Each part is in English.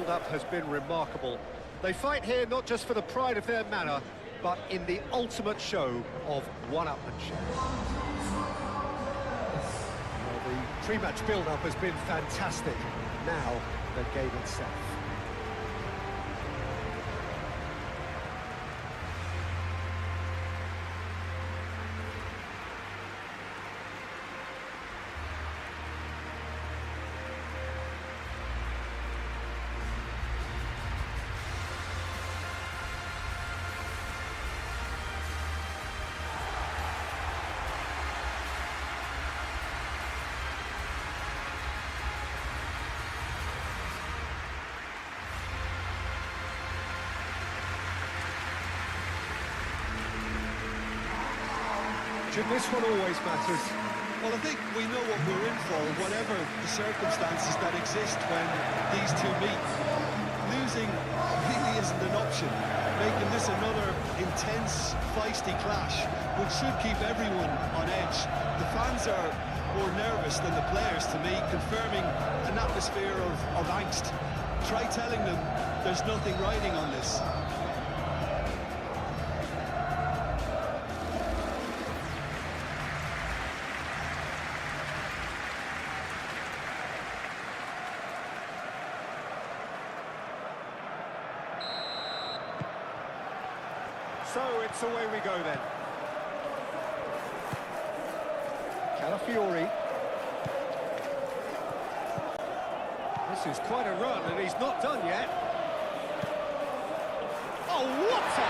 build-up has been remarkable. They fight here not just for the pride of their manor, but in the ultimate show of one-upmanship. Well, the pre-match build-up has been fantastic. Now, the game itself. This one always matters. Well, I think we know what we're in for, whatever the circumstances that exist when these two meet. Losing really isn't an option, making this another intense, feisty clash, which should keep everyone on edge. The fans are more nervous than the players, to me, confirming an atmosphere of angst. Try telling them there's nothing riding on this. So it's away we go then. Calafiori. This is quite a run, and he's not done yet. Oh, what a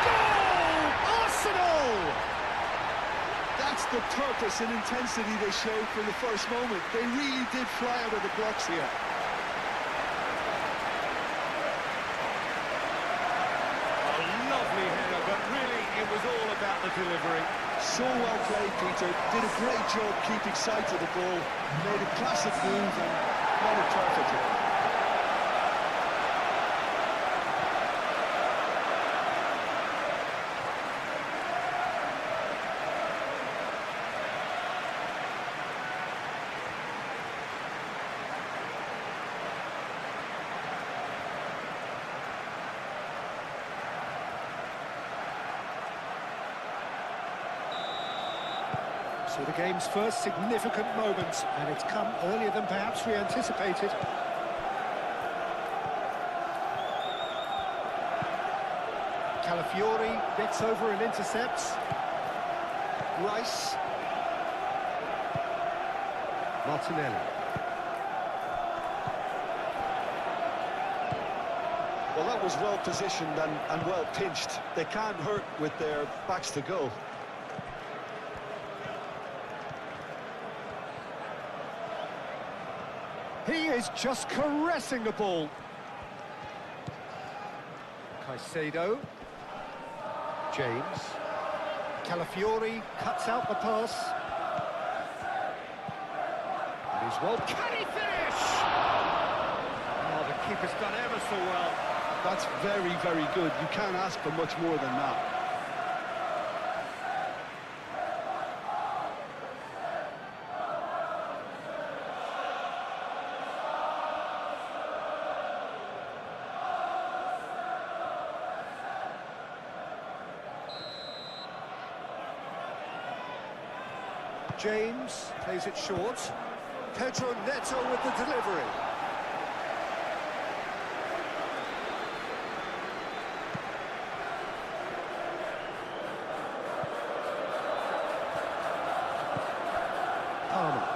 goal! Arsenal! That's the purpose and intensity they showed from the first moment. They really did fly out of the blocks here. It was all about the delivery. So well played, Peter. Did a great job keeping sight of the ball. Made a classic move and got it perfectly. So the game's first significant moment, and it's come earlier than perhaps we anticipated. Calafiori gets over and intercepts. Rice. Martinelli. Well, that was well positioned and well pinched. They can't hurt with their backs to goal. He is just caressing the ball. Caicedo. James. Calafiori cuts out the pass. And he's well... Can he finish? Oh, the keeper's done ever so well. That's very, very good. You can't ask for much more than that. James plays it short. Pedro Neto with the delivery. Palmer.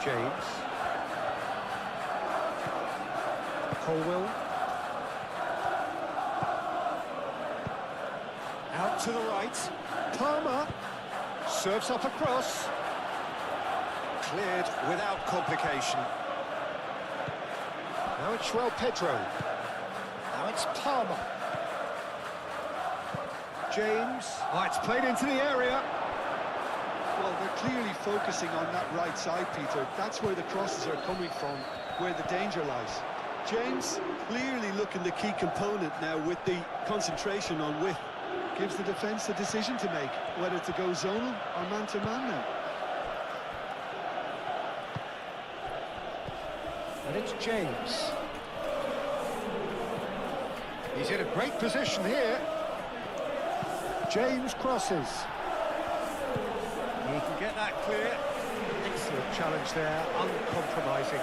James. Colwell. Out to the right. Palmer. Serves up across. Cleared without complication. Now it's João Pedro. Now it's Palmer. James. Oh, it's played into the area. Well, they're clearly focusing on that right side, Peter. That's where the crosses are coming from, where the danger lies. James clearly looking the key component now with the concentration on width. Gives the defence a decision to make, whether to go zonal or man-to-man now. And it's James. He's in a great position here. James crosses. He can get that clear. Excellent challenge there, uncompromising.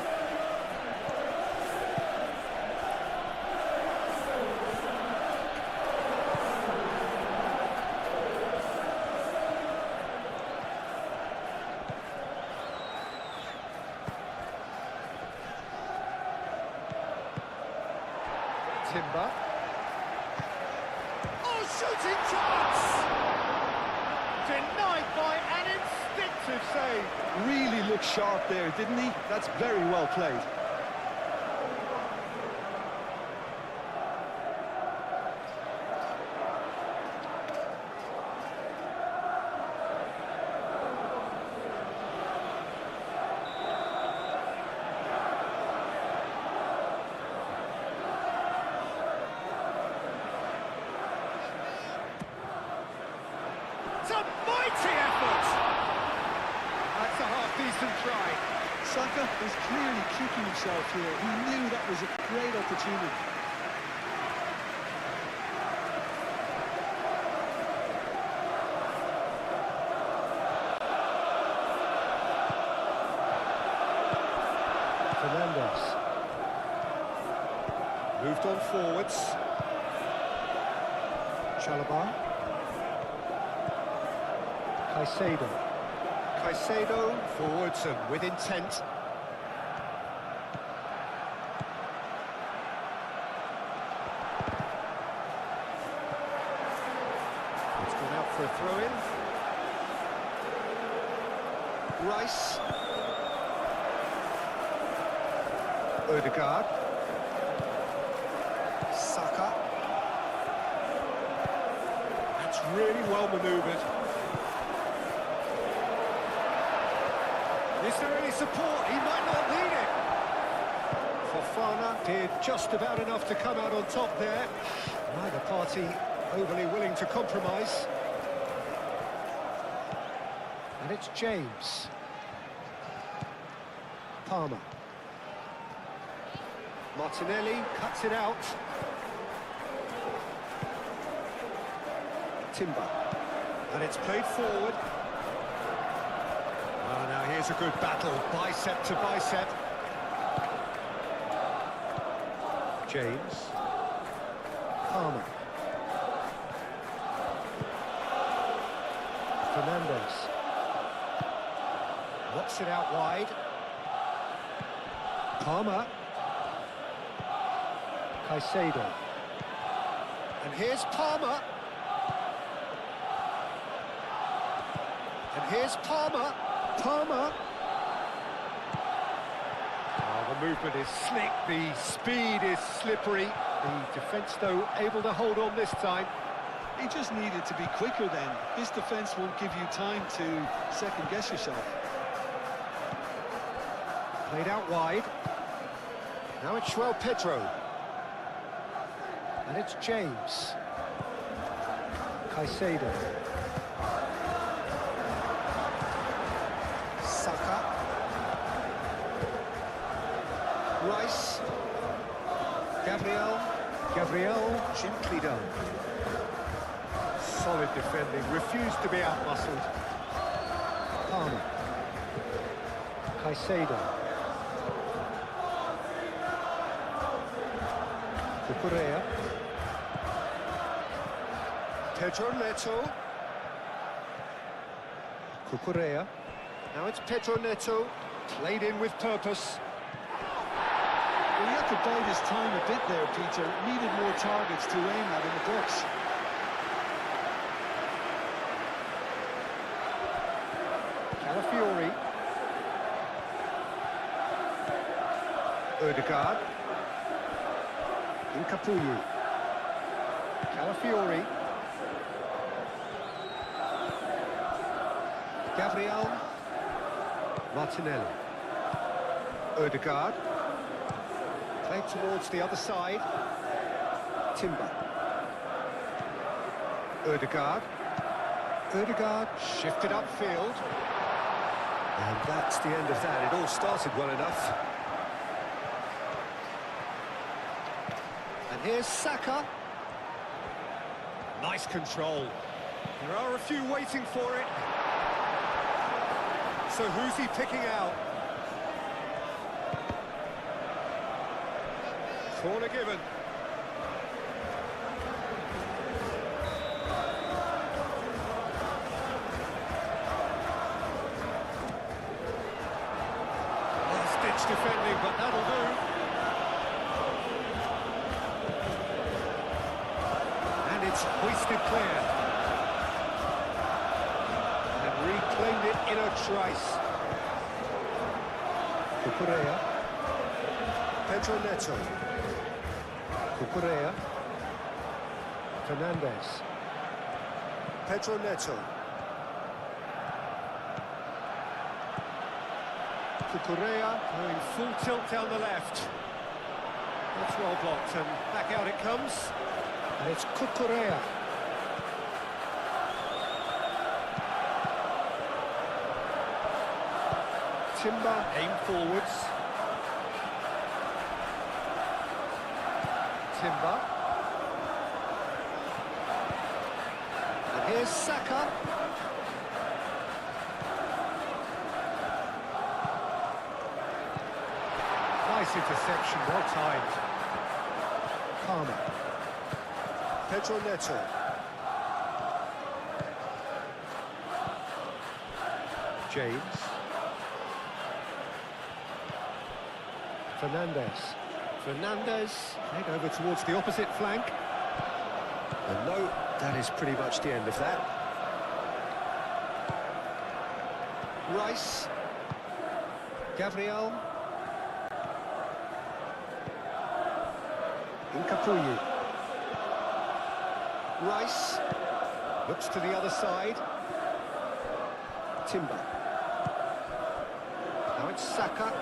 Timber. Oh, shooting chance! Denied by an instinctive save. Really looked sharp there, didn't he? That's very well played. It's a mighty effort! That's a half-decent try. Saka is clearly kicking himself here. He knew that was a great opportunity. Fernandes. Moved on forwards. Chalobah. Caicedo. Caicedo forwards and with intent. It's gone out for a throw-in. Rice. Odegaard. Saka. That's really well manoeuvred. Is there any support? He might not need it. Fofana did just about enough to come out on top there. Neither party overly willing to compromise. And it's James. Palmer. Martinelli cuts it out. Timber. And it's played forward. Oh, now here's a good battle, bicep to bicep. James. Palmer. Fernandes. Whats it out wide. Palmer. Caicedo. And here's Palmer. And here's Palmer. Palmer. Oh, the movement is slick, the speed is slippery. The defence, though, able to hold on this time. He just needed to be quicker then. This defence won't give you time to second-guess yourself. Played out wide. Now it's João Pedro. And it's James. Caicedo. Saka. Rice. Gabriel. Gently done. Solid defending. Refused to be outmuscled. Palmer. Caicedo. Cucurella. Pedro Neto. Cucurella. Now it's Pedro Neto, played in with purpose. Well, he had to bide his time a bit there, Peter. Needed more targets to aim at in the box. Calafiori. Odegaard. Incapuyi. Calafiori. Gabriel. Martinelli. Odegaard. Played towards the other side. Timber. Odegaard. Odegaard shifted upfield. And that's the end of that. It all started well enough. Here's Saka. Nice control. There are a few waiting for it. So who's he picking out? Corner given. Last-ditch defending, but that'll do. And it's hoisted clear. And reclaimed it in a trice. Cucurella. Pedro Neto. Cucurella. Fernandez. Pedro Neto. Cucurella going full tilt down the left. That's well blocked, and back out it comes. And it's Cucurella. Timber, aim forwards. Timber. And here's Saka. Nice interception, well timed. Palmer. Pedro Neto. James. Fernandez, head over towards the opposite flank. And no, that is pretty much the end of that. Rice. Gabriel. Incapuyi. Rice. Looks to the other side. Timber. Now it's Saka.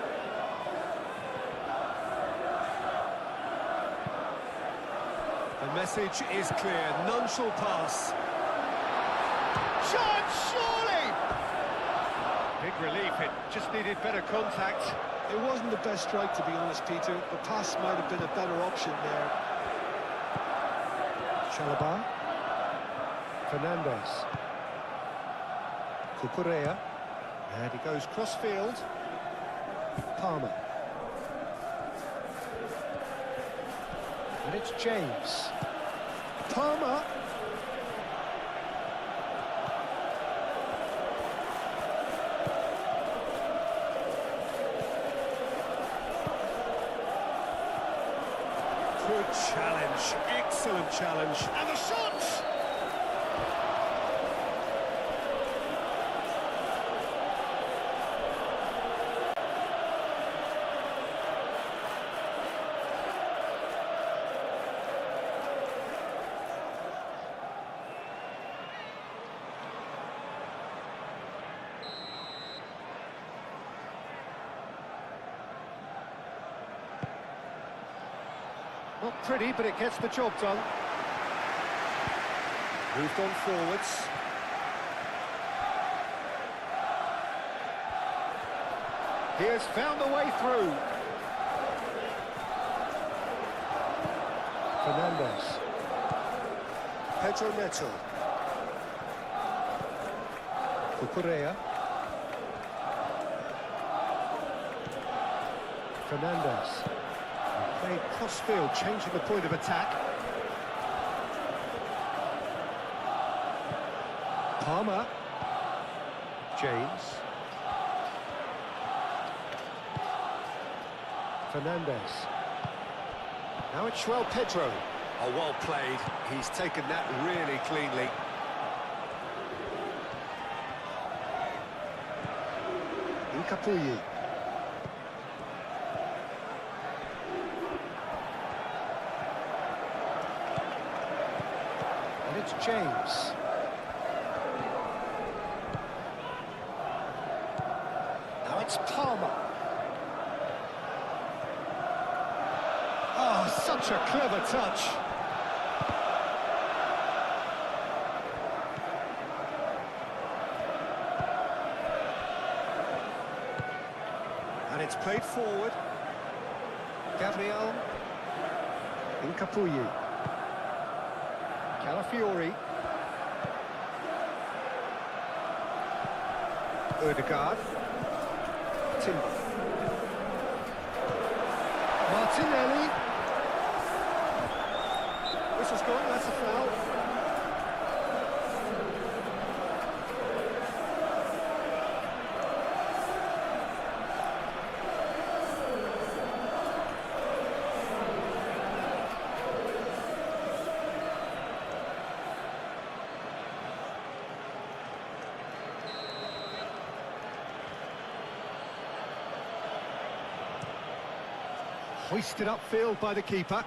The message is clear, none shall pass. Shot, surely! Big relief, it just needed better contact. It wasn't the best strike, to be honest, Peter. The pass might have been a better option there. Chalobah. Fernandez. Cucurella. And he goes cross-field. Palmer. And it's James. Palmer. Good challenge, excellent challenge. And the shot! Not pretty, but it gets the job done. Moved on forwards. He has found a way through. Fernandez. Pedro Neto. Cucurella. Fernandez. Played cross-field, changing the point of attack. Palmer. James. Fernandez. Now it's João Pedro. Oh, well played. He's taken that really cleanly. Incapuyi. And it's James. Now it's Palmer. Oh, such a clever touch. And it's played forward. Gabriel. In Capuyi. Calafiori. Ødegaard. Timber. Martinelli. Whistle's gone, that's a foul. Hoisted upfield by the keeper.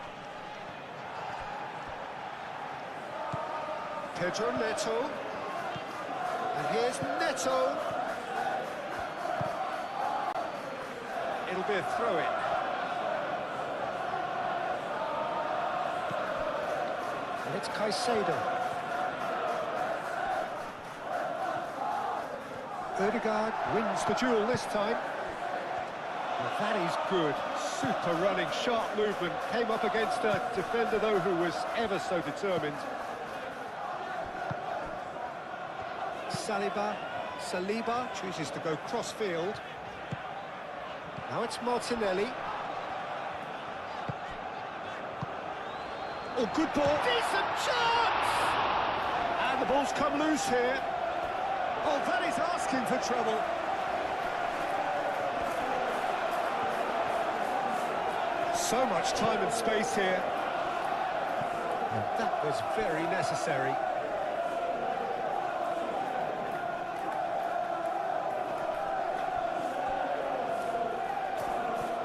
Pedro Neto. And here's Neto. It'll be a throw-in. And it's Caicedo. Ødegaard wins the duel this time. Well, that is good. Super running, sharp movement. Came up against a defender, though, who was ever so determined. Saliba chooses to go cross-field. Now it's Martinelli. Oh, good ball. Decent chance! And the ball's come loose here. Oh, that is asking for trouble. So much time and space here. And that was very necessary.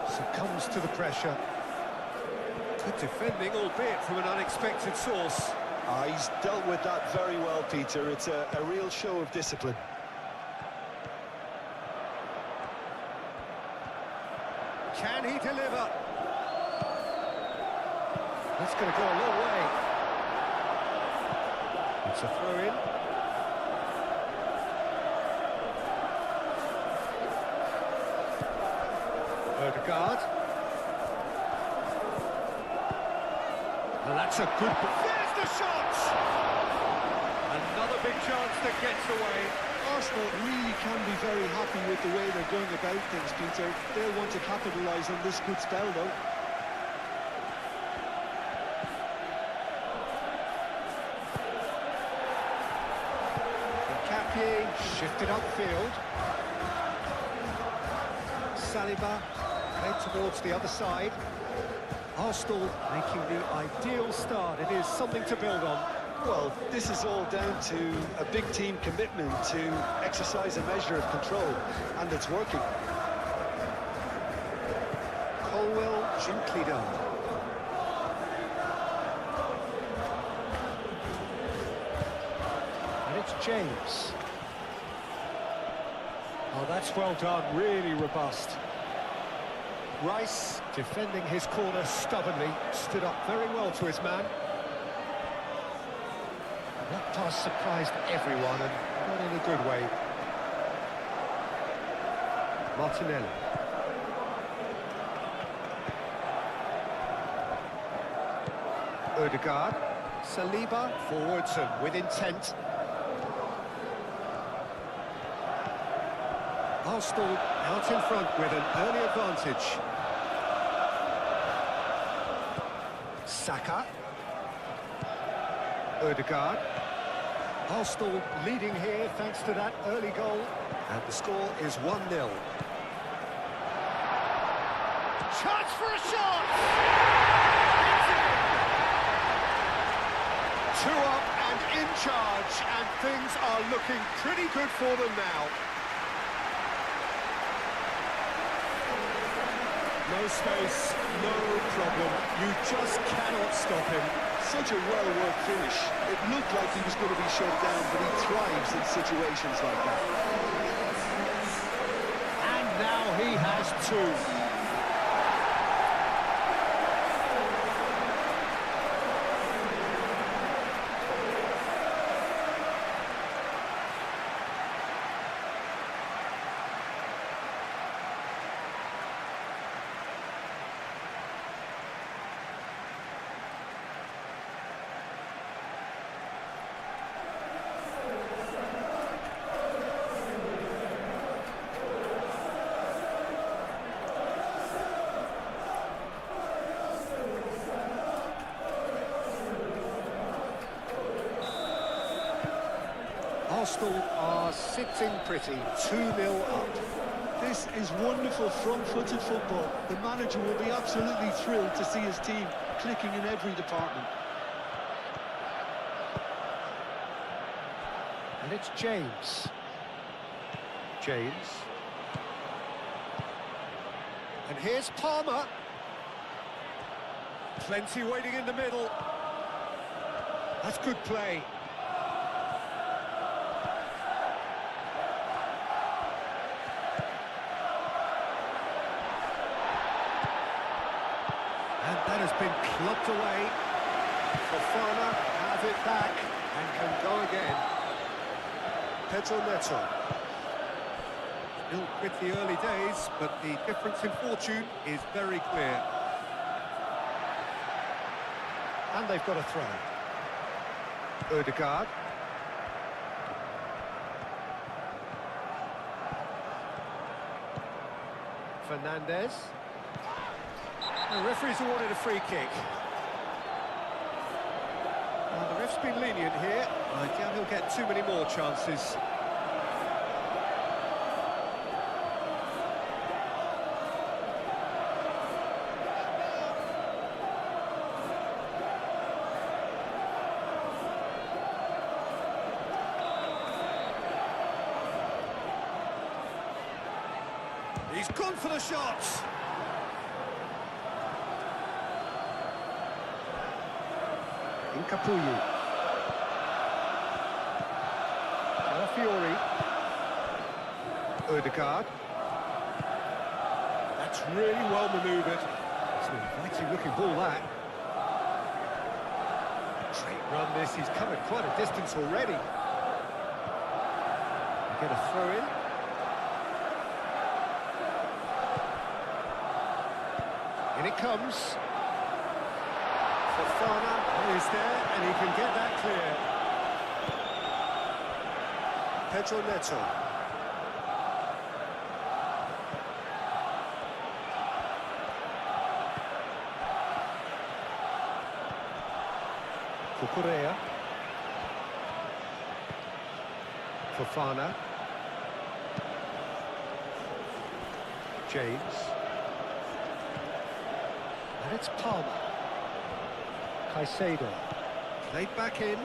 Succumbs to the pressure. Good defending, albeit from an unexpected source. He's dealt with that very well, Peter. It's a real show of discipline. Can he deliver? That's going to go a long way. It's a throw-in. Ødegaard. And that's a good... There's the shot! Another big chance that gets away. Arsenal really can be very happy with the way they're going about things, Peter. They'll want to capitalise on this good spell, though. Shifted upfield. Saliba played towards the other side. Arsenal making the ideal start. It is something to build on. Well, this is all down to a big team commitment to exercise a measure of control, and it's working. Colwell gently done. And it's James. Oh, that's well done, really robust. Rice, defending his corner stubbornly, stood up very well to his man. That pass surprised everyone, and not in a good way. Martinelli. Ødegaard. Saliba, forwards and with intent. Arsenal out in front with an early advantage. Saka. Ødegaard. Arsenal leading here thanks to that early goal. And the score is 1-0. Chance for a shot! Two up and in charge, and things are looking pretty good for them now. No space, no problem. You just cannot stop him. Such a well-worked finish. It looked like he was going to be shut down, but he thrives in situations like that. And now he has two. Arsenal are sitting pretty, 2-0 up. This is wonderful front-footed football. The manager will be absolutely thrilled to see his team clicking in every department. And it's James. James. And here's Palmer. Plenty waiting in the middle. That's good play. And that has been clubbed away. Fofana has it back and can go again. Pedro Neto. Still pretty early days, but the difference in fortune is very clear. And they've got a throw. Odegaard. Fernandez. The referee's awarded a free kick. Well, the ref's been lenient here. I doubt he'll get too many more chances. He's gone for the shots. Incapuyu. Calafiori. Odegaard. That's really well manoeuvred. It's an inviting looking ball, that. Great run this, he's covered quite a distance already. Get a throw in. In it comes. Fofana is there, and he can get that clear. Pedro Neto. Cucurella. Fofana. James. And it's Palmer. Caicedo. Played back in.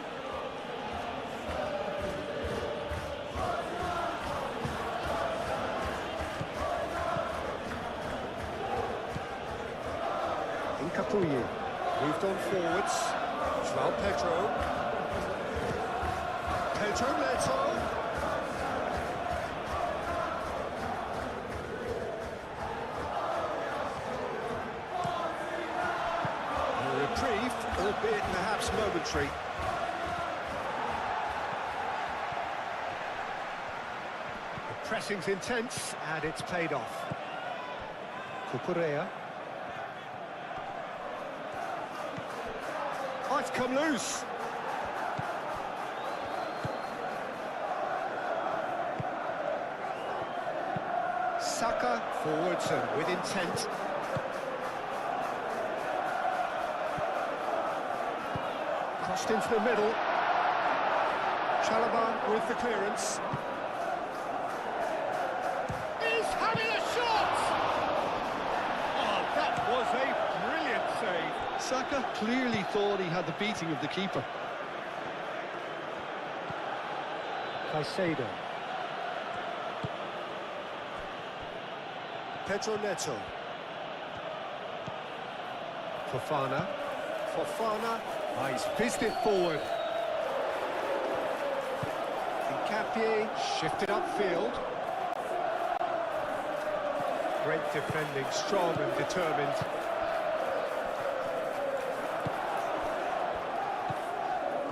Incapuyu. Moved on forwards. João Pedro. Pedro Neto. Albeit perhaps momentary. The pressing's intense, and it's paid off. Cucurella. Oh, it's come loose. Saka forwards and with intent. Crossed into the middle. Chalobah with the clearance. He's having a shot! Oh, that was a brilliant save. Saka clearly thought he had the beating of the keeper. Caicedo. Pedro Neto. Fofana. Fofana. Oh, he's fizzed it forward. Nkapie shifted upfield. Great defending, strong and determined.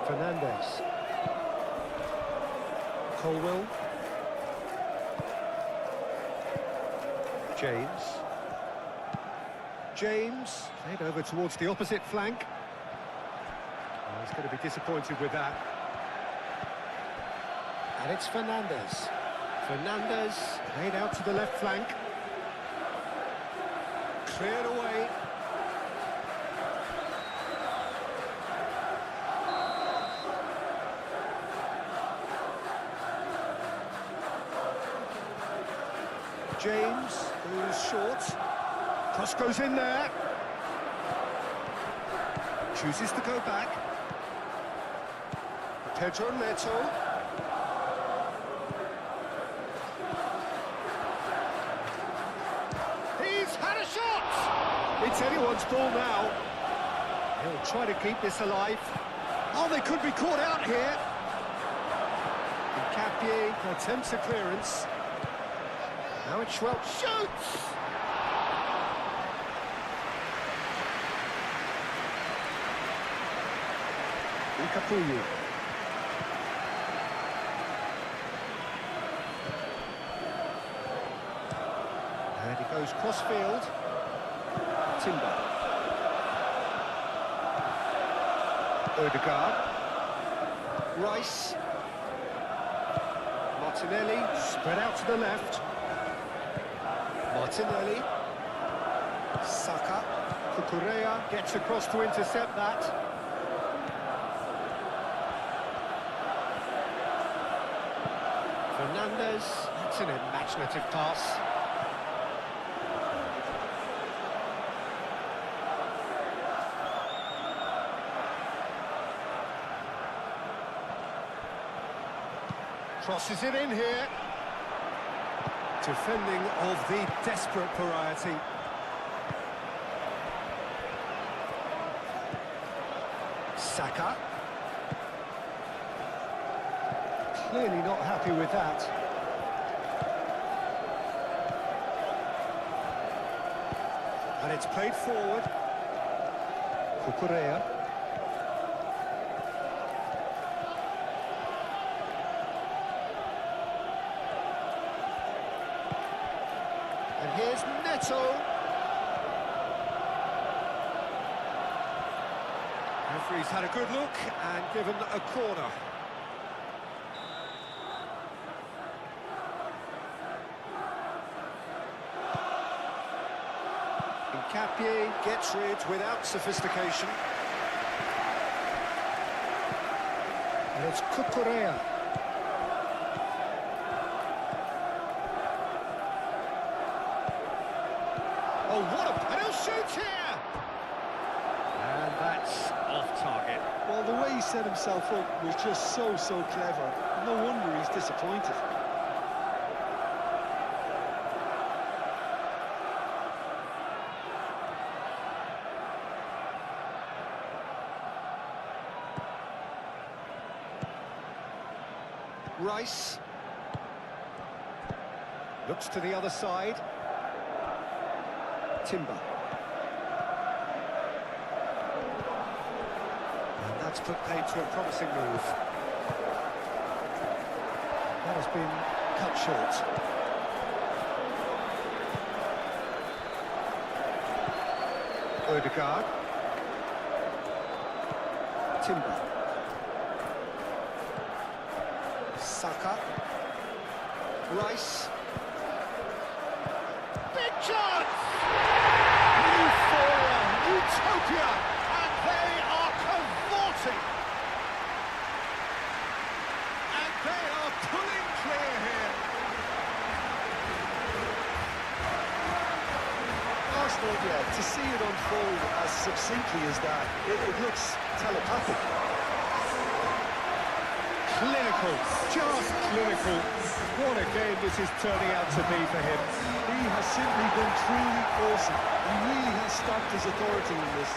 Fernandez. Colwell. James. James, played over towards the opposite flank. Oh, he's going to be disappointed with that. And it's Fernandez. Fernandez, played out to the left flank. Cleared away. James goes short. Cross goes in there. Chooses to go back. Pedro Neto. He's had a shot! It's anyone's ball now. He'll try to keep this alive. Oh, they could be caught out here. Capier attempts a clearance. Now it's Schwelt shoots! Capuyu. And he goes cross-field. Timber. Odegaard. Rice. Martinelli, spread out to the left. Martinelli. Saka. Cucurella gets across to intercept that. Fernandez, that's an imaginative pass. Crosses it in here. Defending of the desperate variety. Saka. Clearly not happy with that. And it's played forward. Cucurella. And here's Neto. Referee's had a good look and given a corner. Capier gets rid without sophistication. And it's Cucurella. Oh, what a penalty shoot here! And that's off target. Well, the way he set himself up was just so clever. No wonder he's disappointed. Rice looks to the other side. Timber. And that's put paid to a promising move. That has been cut short. Odegaard. Timber. Saka. Rice. Big chance! Euphoria, utopia, and they are cavorting. And they are pulling clear here. Arsenal, yeah, to see it unfold as succinctly as that, it looks telepathic. Clinical, just clinical. What a game this is turning out to be for him. He has simply been truly awesome. He really has stacked his authority in this.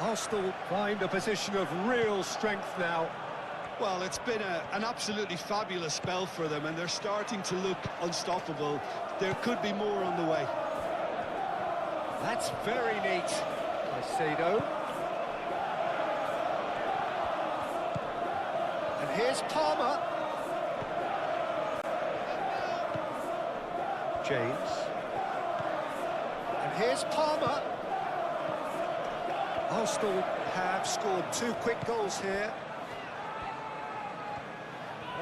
Arsenal find a position of real strength now. Well, it's been an absolutely fabulous spell for them, and they're starting to look unstoppable. There could be more on the way. That's very neat. Caicedo. And here's Palmer. James. And here's Palmer. Arsenal have scored 2 quick goals here.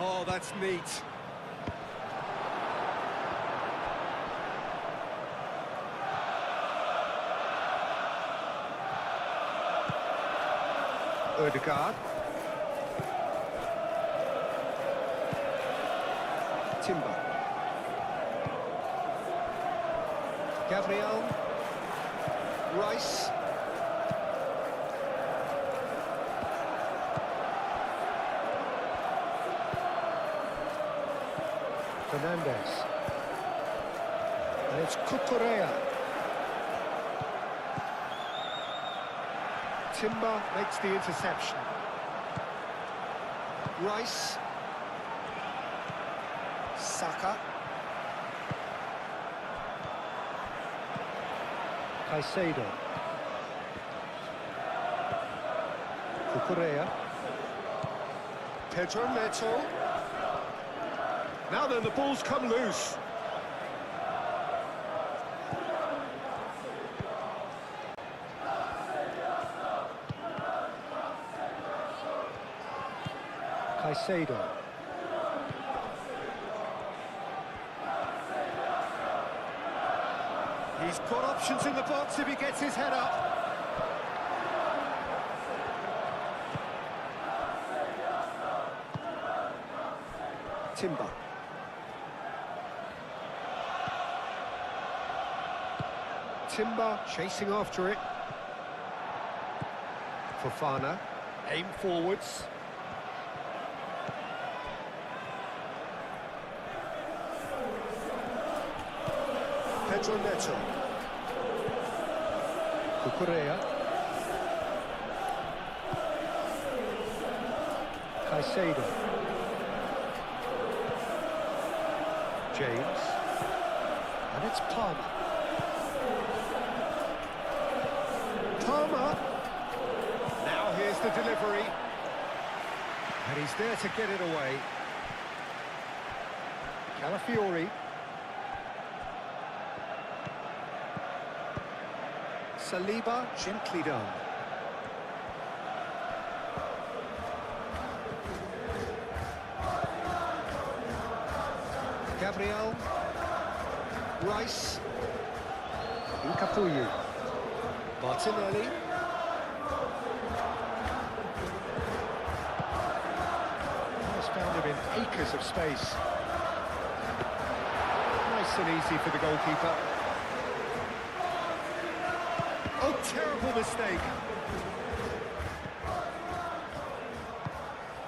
Oh, that's neat. Odegaard. Timber. Gabriel. Rice. Fernandez. And it's Cucurella. Timber makes the interception. Rice. Saka. Caicedo. Cucurella. Pedro Neto. Now then, the ball's come loose. Caicedo. He's got options in the box if he gets his head up. Timber. Timber chasing after it. Fofana, aim forwards. Pedro Neto. Cucurella. Caicedo. James. And it's Palmer. Palmer. Now here's the delivery. And he's there to get it away. Calafiori. Saliba, gently done. Gabriel. Rice. Incapuyu. Martinelli. Has found him in acres of space. Nice and easy for the goalkeeper. Oh, terrible mistake.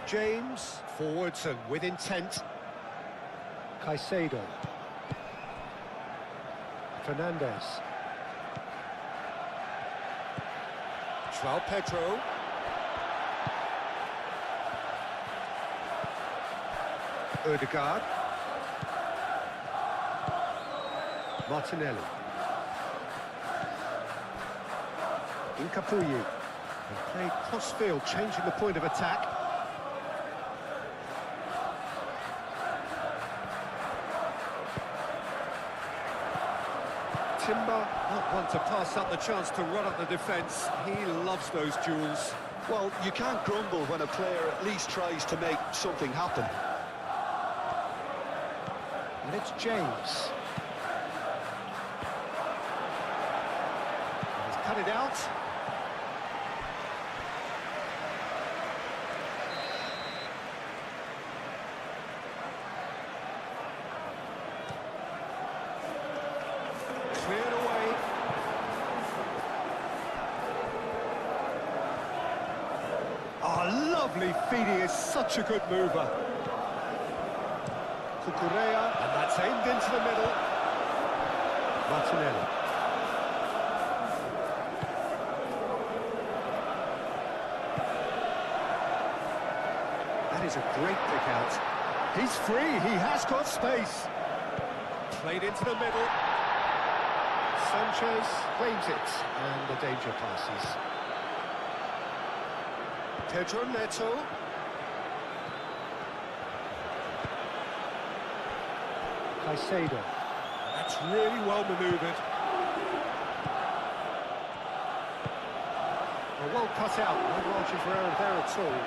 James, forwards and with intent. Caicedo. Fernandez. João Pedro. Odegaard. Martinelli. Incapuyu. And played cross-field, changing the point of attack. Timber, not one to pass up the chance to run up the defence. He loves those duels. Well, you can't grumble when a player at least tries to make something happen. And it's James. And he's cut it out. Cleared away. Oh, lovely feet. He is such a good mover. Cucurella, and that's aimed into the middle. Martinelli. That is a great pick out. He's free, he has got space. Played into the middle. Sanchez claims it, and the danger passes. Pedro Neto. Caicedo. That's really well manoeuvred. Well cut out, no margin for error there at all.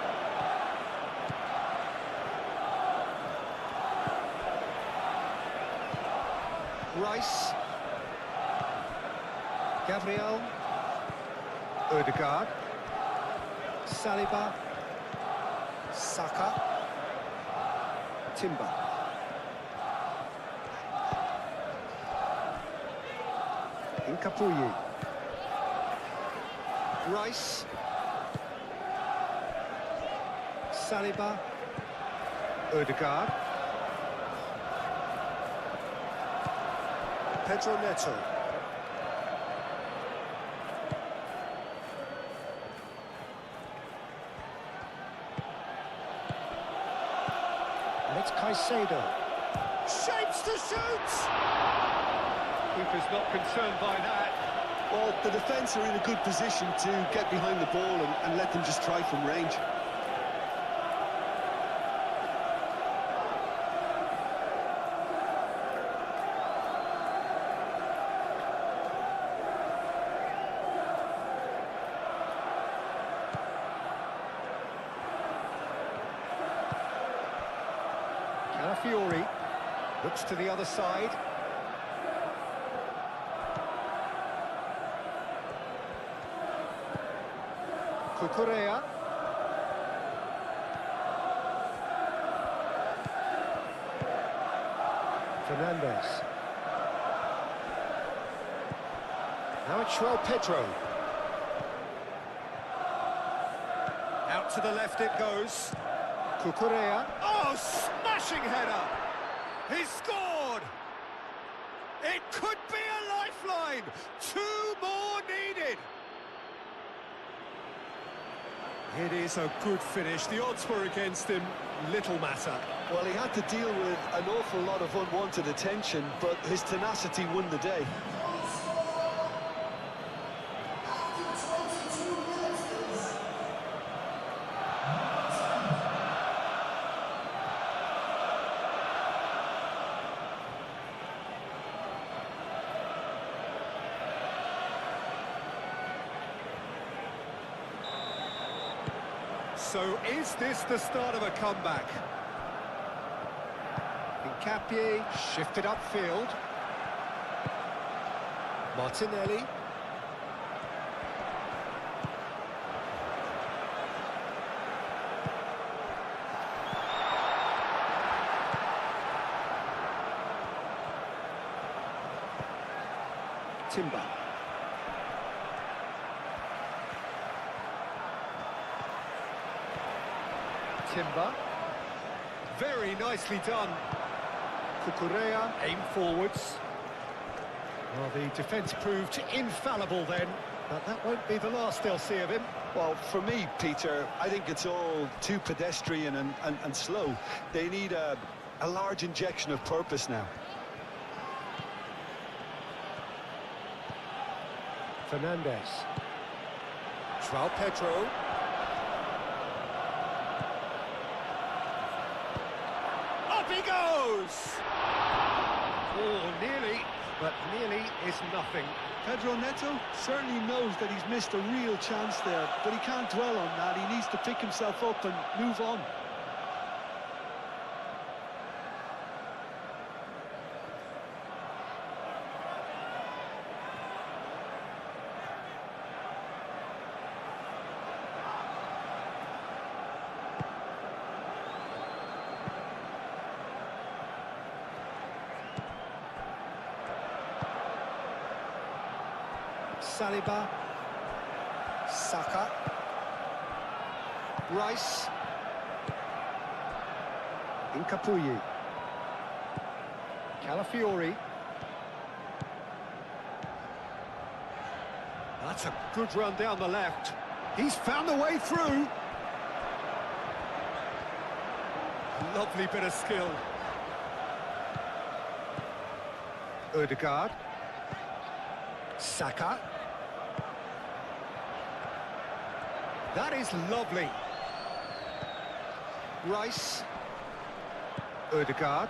Rice. Gabriel. Odegaard. Saliba. Saka. Timber. Incapuyi. Rice. Saliba. Odegaard. Pedro Neto. And it's Caicedo. Shapes to shoot! Keeper's not concerned by that. Well, the defence are in a good position to get behind the ball and let them just try from range. Fiori looks to the other side. Cucurella. Fernandes. Now it's João Pedro. Out to the left it goes. Cucurella. Oh, smashing header! He scored! It could be a lifeline! 2 more needed! It is a good finish. The odds were against him. Little matter. Well, he had to deal with an awful lot of unwanted attention, but his tenacity won the day. So is this the start of a comeback? Hincapié shifted upfield. Martinelli. Timber. Timber. Very nicely done. Cucurella, aim forwards. Well, the defence proved infallible then, but that won't be the last they'll see of him. Well, for me, Peter, I think it's all too pedestrian and slow. They need a large injection of purpose now. Fernandes. João Pedro. Up he goes! Oh, nearly, but nearly is nothing. Pedro Neto certainly knows that he's missed a real chance there, but he can't dwell on that. He needs to pick himself up and move on. Saliba. Saka. Rice. Incapuyi. Calafiori. That's a good run down the left. He's found the way through. Lovely bit of skill. Odegaard. Saka. That is lovely. Rice. Odegaard.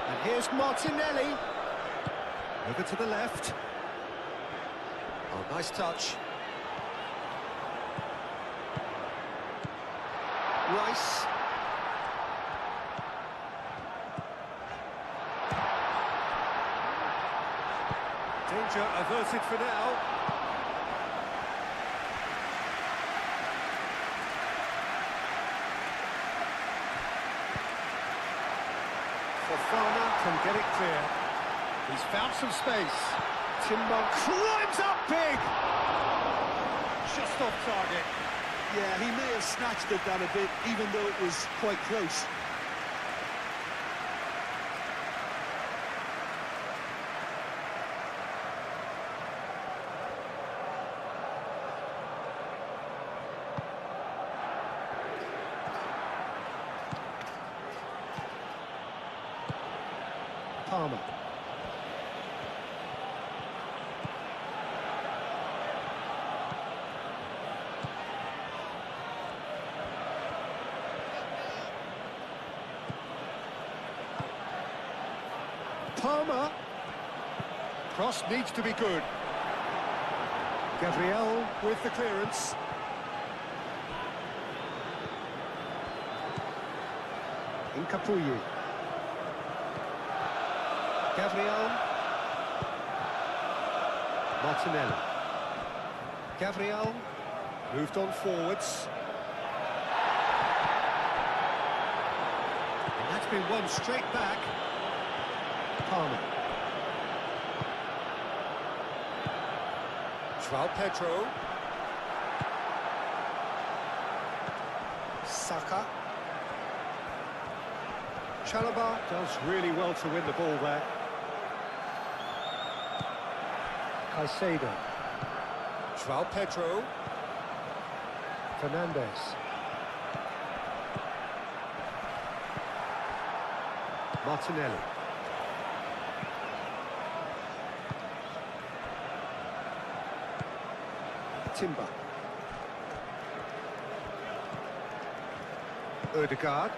And here's Martinelli. Over to the left. Oh, nice touch. Rice. Danger averted for now. Fofana can get it clear. He's found some space. Timber climbs up big! Just off target. Yeah, he may have snatched at that a bit, even though it was quite close. Palmer. Palmer. Cross needs to be good. Gabriel with the clearance. Incapuyi. Gabriel. Martinelli. Gabriel moved on forwards. And that's been won straight back. Palmer. João Pedro. Saka. Chalobah does really well to win the ball there. Caicedo. João Pedro. Fernandes. Martinelli. Timber. Ødegaard.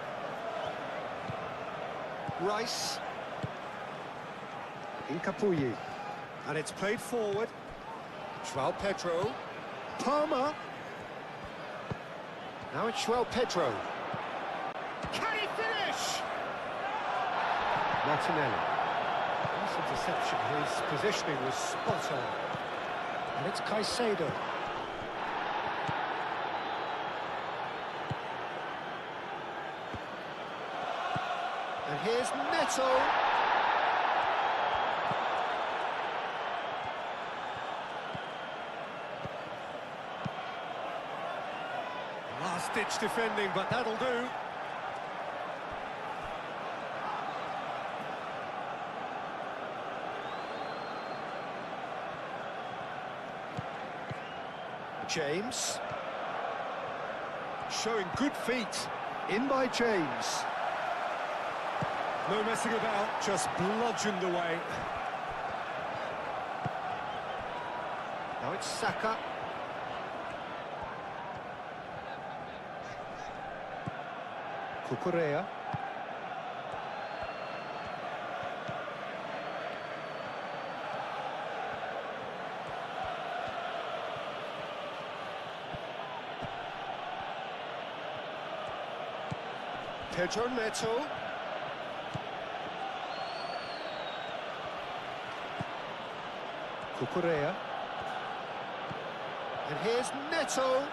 Rice. Incapuyi. And it's played forward. João Pedro. Palmer. Now it's João Pedro. Can he finish? Martinelli. Nice interception. His positioning was spot on. And it's Caicedo. And here's Neto. Last-ditch defending, but that'll do. James. Showing good feet. In by James. No messing about, just bludgeoned away. Now it's Saka. Cucurella. Pedro Neto. Cucurella. And here's Neto.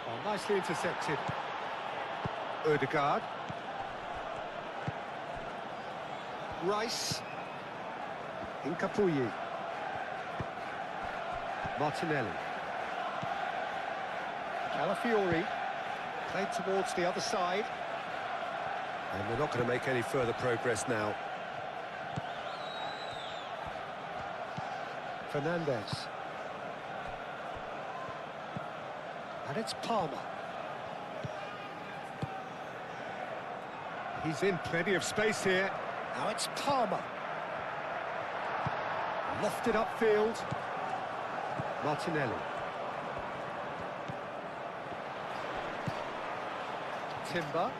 Oh, nicely intercepted. Ødegaard. Rice. Incapuyi. Martinelli. Calafiori. Played towards the other side. And they're not going to make any further progress now. Fernandes. And it's Palmer. He's in plenty of space here. Now it's Palmer. Lofted upfield. Martinelli. Timber.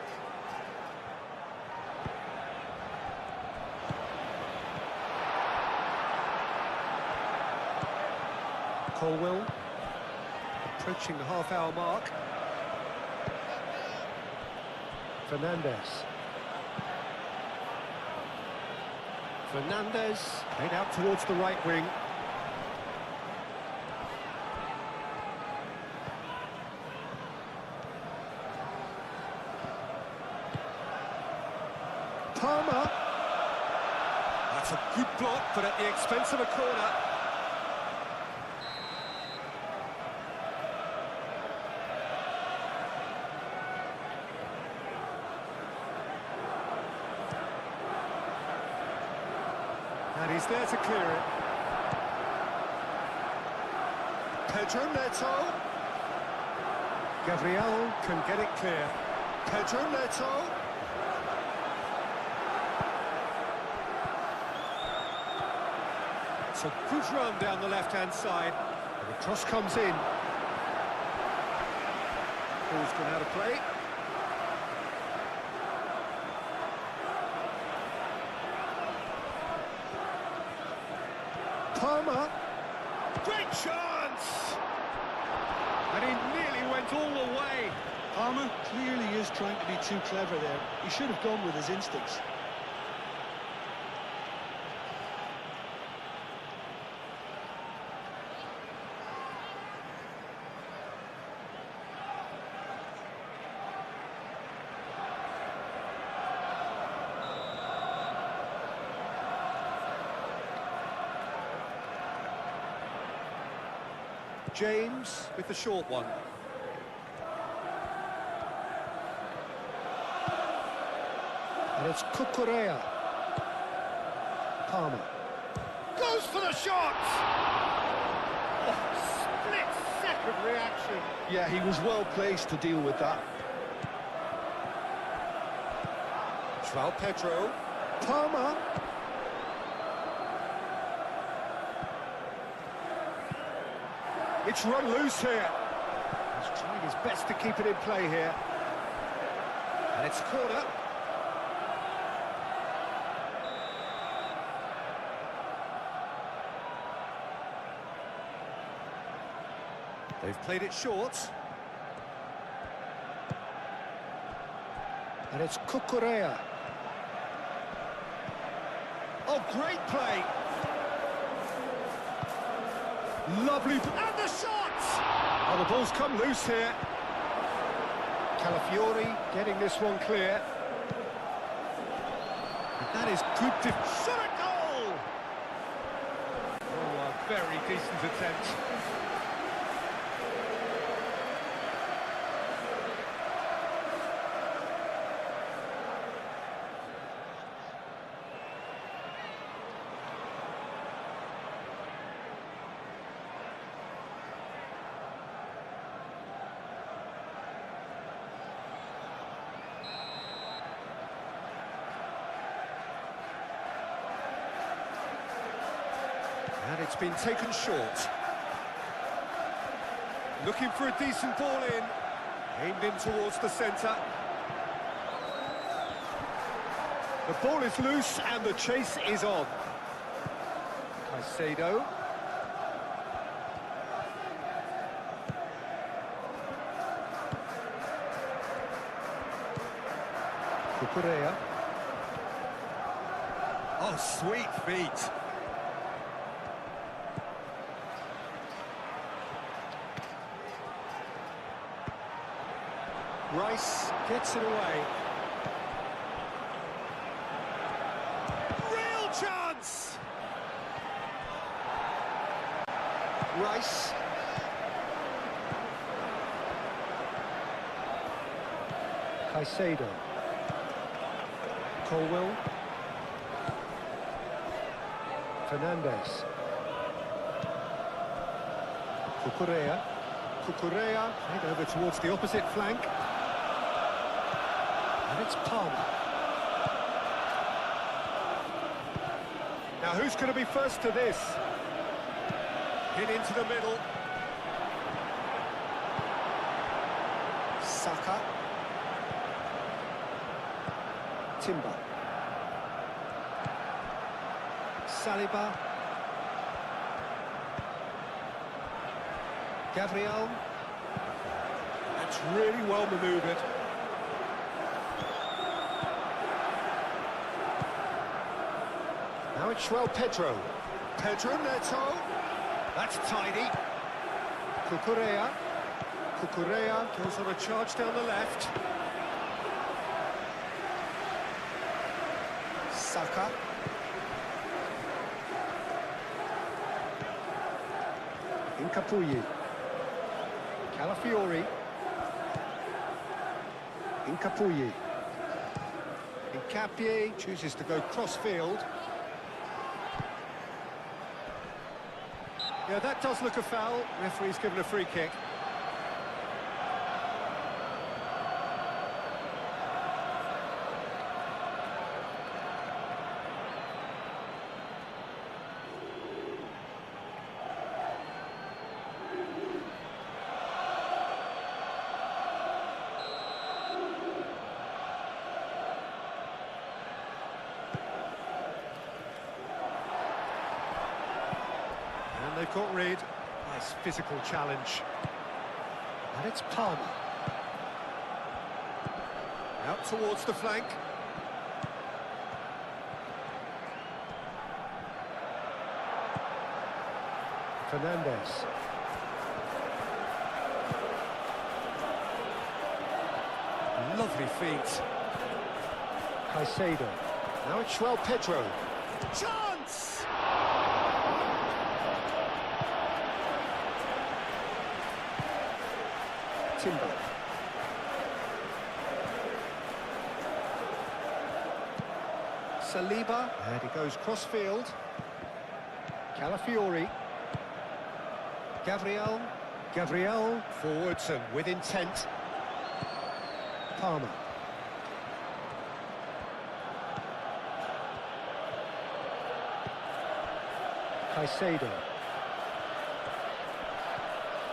Colwell. approaching the half-hour mark. Fernandez. Fernandez, played out towards the right wing. Palmer. That's a good block, but at the expense of a corner. And he's there to clear it. Pedro Neto. Gabriel can get it clear. Pedro Neto. It's a good run down the left-hand side. And the cross comes in. Ball's gone out of play. Palmer. Great chance! And he nearly went all the way. Palmer clearly is trying to be too clever there. He should have gone with his instincts. James with the short one. And it's Cucurella. Palmer. Goes for the shot! Oh, split-second reaction. Yeah, he was well placed to deal with that. Joao Pedro. Palmer. It's run loose here. He's trying his best to keep it in play here. And it's a corner. They've played it short. And it's Cucurella. Oh, great play. Lovely, and the shot! Oh, the ball's come loose here. Calafiori getting this one clear. And that is good shot at goal! Oh, a very decent attempt. And it's been taken short. Looking for a decent ball in. Aimed in towards the centre. The ball is loose and the chase is on. Caicedo. Cucurella. Oh, sweet feet. Rice gets it away. Real chance! Rice. Caicedo. Colwell. Fernandez. Cucurella. Cucurella head over towards the opposite flank. And it's Palmer. Now who's going to be first to this? Hit into the middle. Saka. Timber. Saliba. Gabriel. That's really well manoeuvred. Now it's Pedro. Pedro Neto. That's tidy. Cucurella. Cucurella goes on a charge down the left. Saka. Incapuyi. Calafiori. Incapuyi. Incapie chooses to go cross-field. Yeah, that does look a foul. Referee's given a free kick. And they've got rid. Nice physical challenge. And it's Palmer. Out towards the flank. Fernandez. Lovely feet. Caicedo. Now it's Pedro. Chance! Timber. Saliba, and he goes cross-field. Calafiori. Gabriel forwards and with intent. Palmer. Caicedo.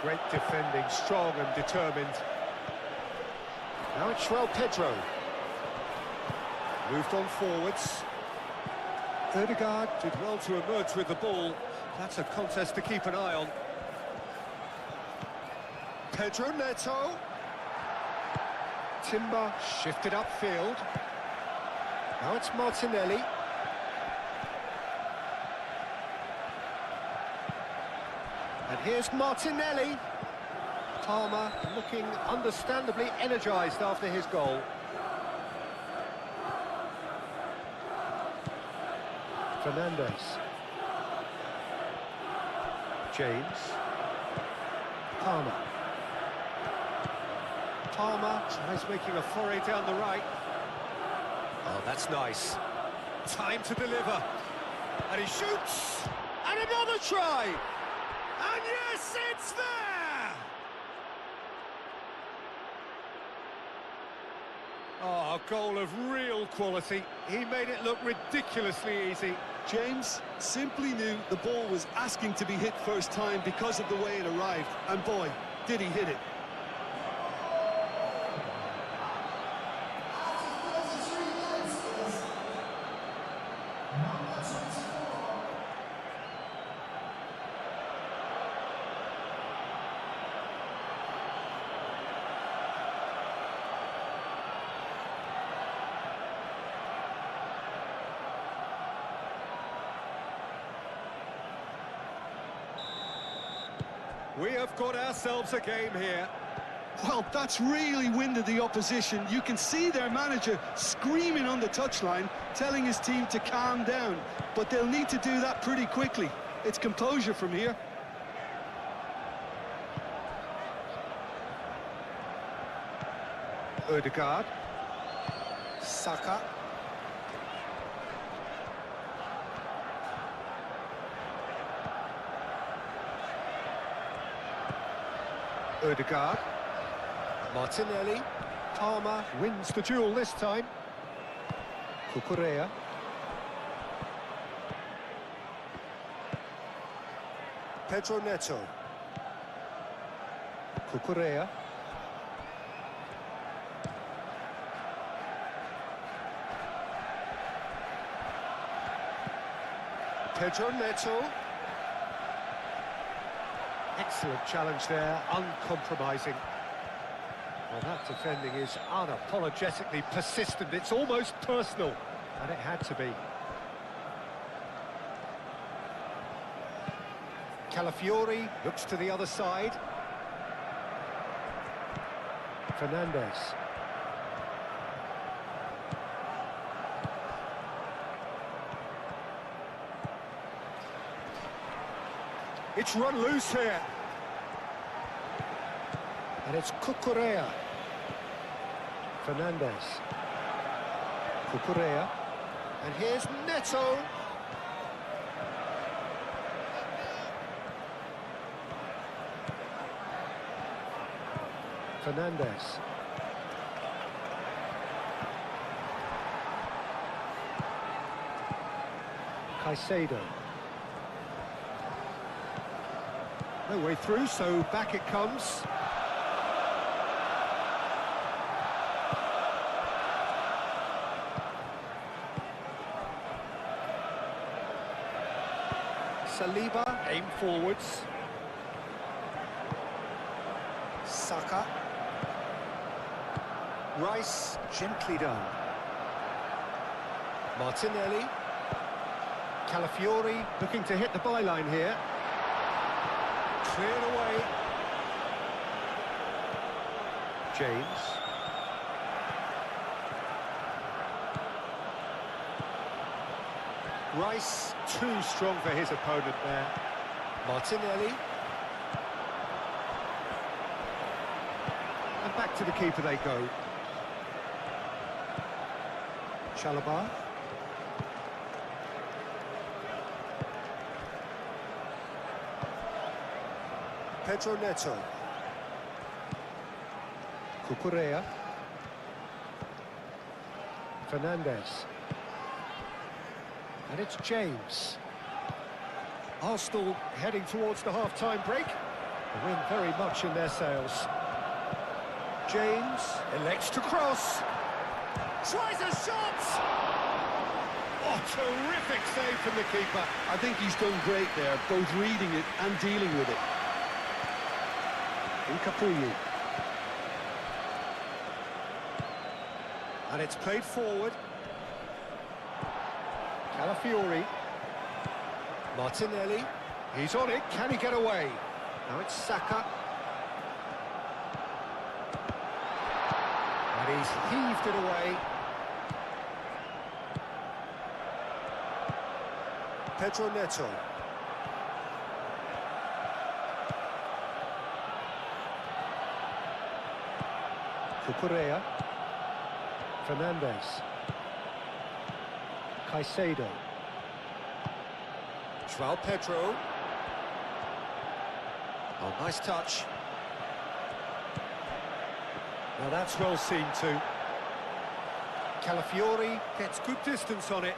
Great defending, strong and determined. Now it's Pedro. Moved on forwards. Ødegaard did well to emerge with the ball. That's a contest to keep an eye on. Pedro Neto. Timber shifted upfield. Now it's Martinelli. And here's Martinelli. Palmer looking understandably energised after his goal. Fernandez. James. Palmer. Palmer tries making a foray down the right. Oh, that's nice. Time to deliver. And he shoots! And another try! And yes, it's there! Oh, a goal of real quality. He made it look ridiculously easy. James simply knew the ball was asking to be hit first time because of the way it arrived. And boy, did he hit it. We have got ourselves a game here. Well, that's really winded the opposition. You can see their manager screaming on the touchline, telling his team to calm down. But they'll need to do that pretty quickly. It's composure from here. Ødegaard. Saka. Ødegaard. Martinelli. Palmer wins the duel this time. Cucurella. Pedro Neto. Cucurella. Pedro Neto. Excellent challenge there, uncompromising. Well, that defending is unapologetically persistent. It's almost personal, and it had to be. Calafiori looks to the other side. Fernandez. It's run loose here. And it's Cucurella. Fernandez. Cucurella. And here's Neto. Fernandez. Caicedo. No way through, so back it comes. Saliba, aim forwards. Saka. Rice, gently done. Martinelli. Calafiori, looking to hit the byline here. Cleared away. James. Rice, too strong for his opponent there. Martinelli. And back to the keeper they go. Chalobah. Pedro Neto. Cucurella. Fernandez. And it's James. Arsenal heading towards the half-time break. The wind very much in their sails. James elects to cross. Tries a shot! Oh, terrific save from the keeper. I think he's done great there, both reading it and dealing with it. Capulli. And it's played forward. Calafiori. Martinelli. He's on it. Can he get away? Now it's Saka. And he's heaved it away. Pedro Neto. Cucurella. Fernandez. Caicedo. João Pedro. Oh, nice touch. Now that's well seen too. Calafiori gets good distance on it.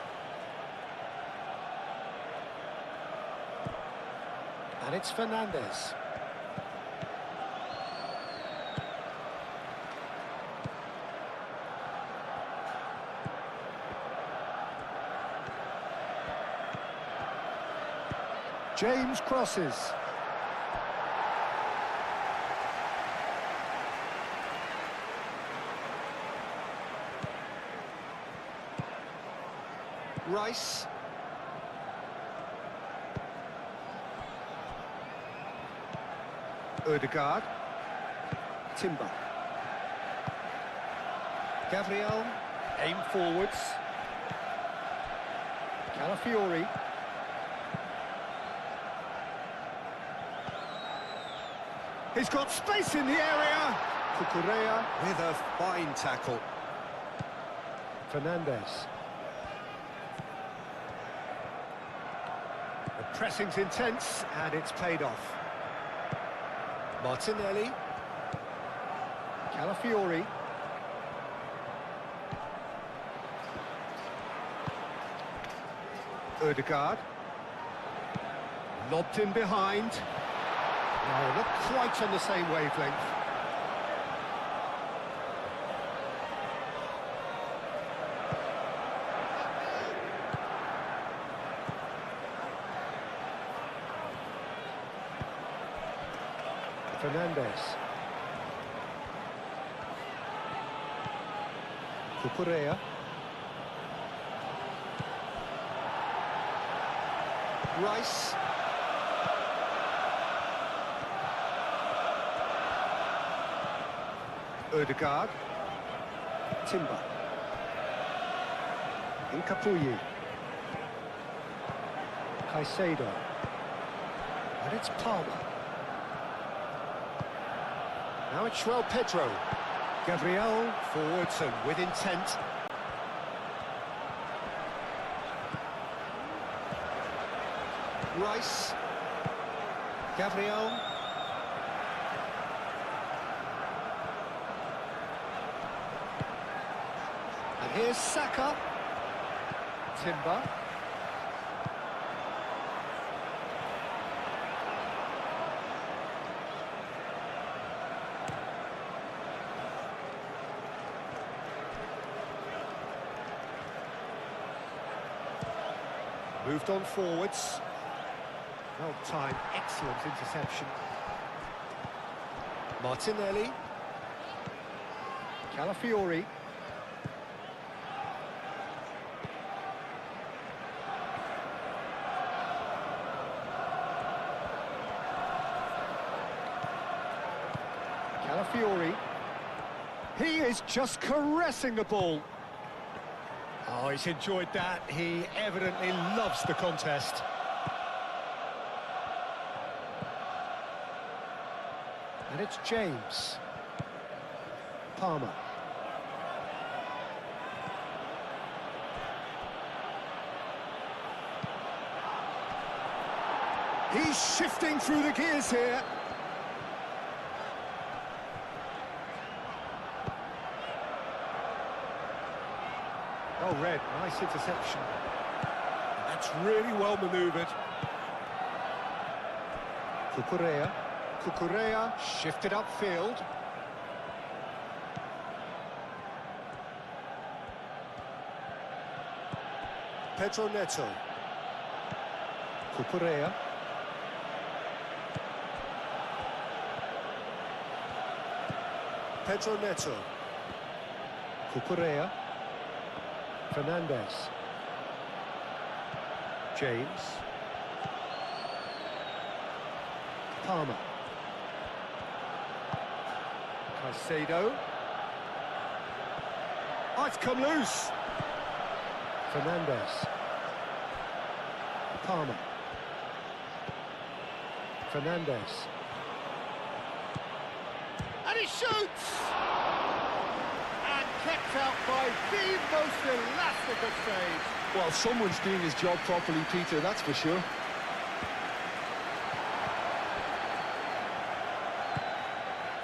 And it's Fernandez. James crosses. Rice. Ødegaard. Timber. Gabriel. Aim forwards. Calafiori. He's got space in the area. Cucurella with a fine tackle. Fernandez. The pressing's intense and it's paid off. Martinelli. Calafiori. Ødegaard. Lobbed in behind. No, not quite on the same wavelength. Fernandez. Cucurella. Rice. Ødegaard. Timber. Incapuyi. Caicedo. And it's Palmer. Now it's João Pedro. Gabriel forwards and with intent. Rice. Gabriel. And here's Saka. Timber. Moved on forwards. Well timed, excellent interception. Martinelli. Calafiori. Calafiori. He is just caressing the ball. Oh, he's enjoyed that. He evidently loves the contest. And it's James. Palmer. He's shifting through the gears here. Oh, Red, nice interception. That's really well manoeuvred. Cucurella. Cucurella shifted upfield. Pedro Neto. Cucurella. Pedro Neto. Cucurella. Fernandez. James. Palmer. Caicedo. Oh, it's come loose. Fernandez. Palmer. Fernandez. And he shoots! And kept out by the most elastic of saves. Well, someone's doing his job properly, Peter, that's for sure.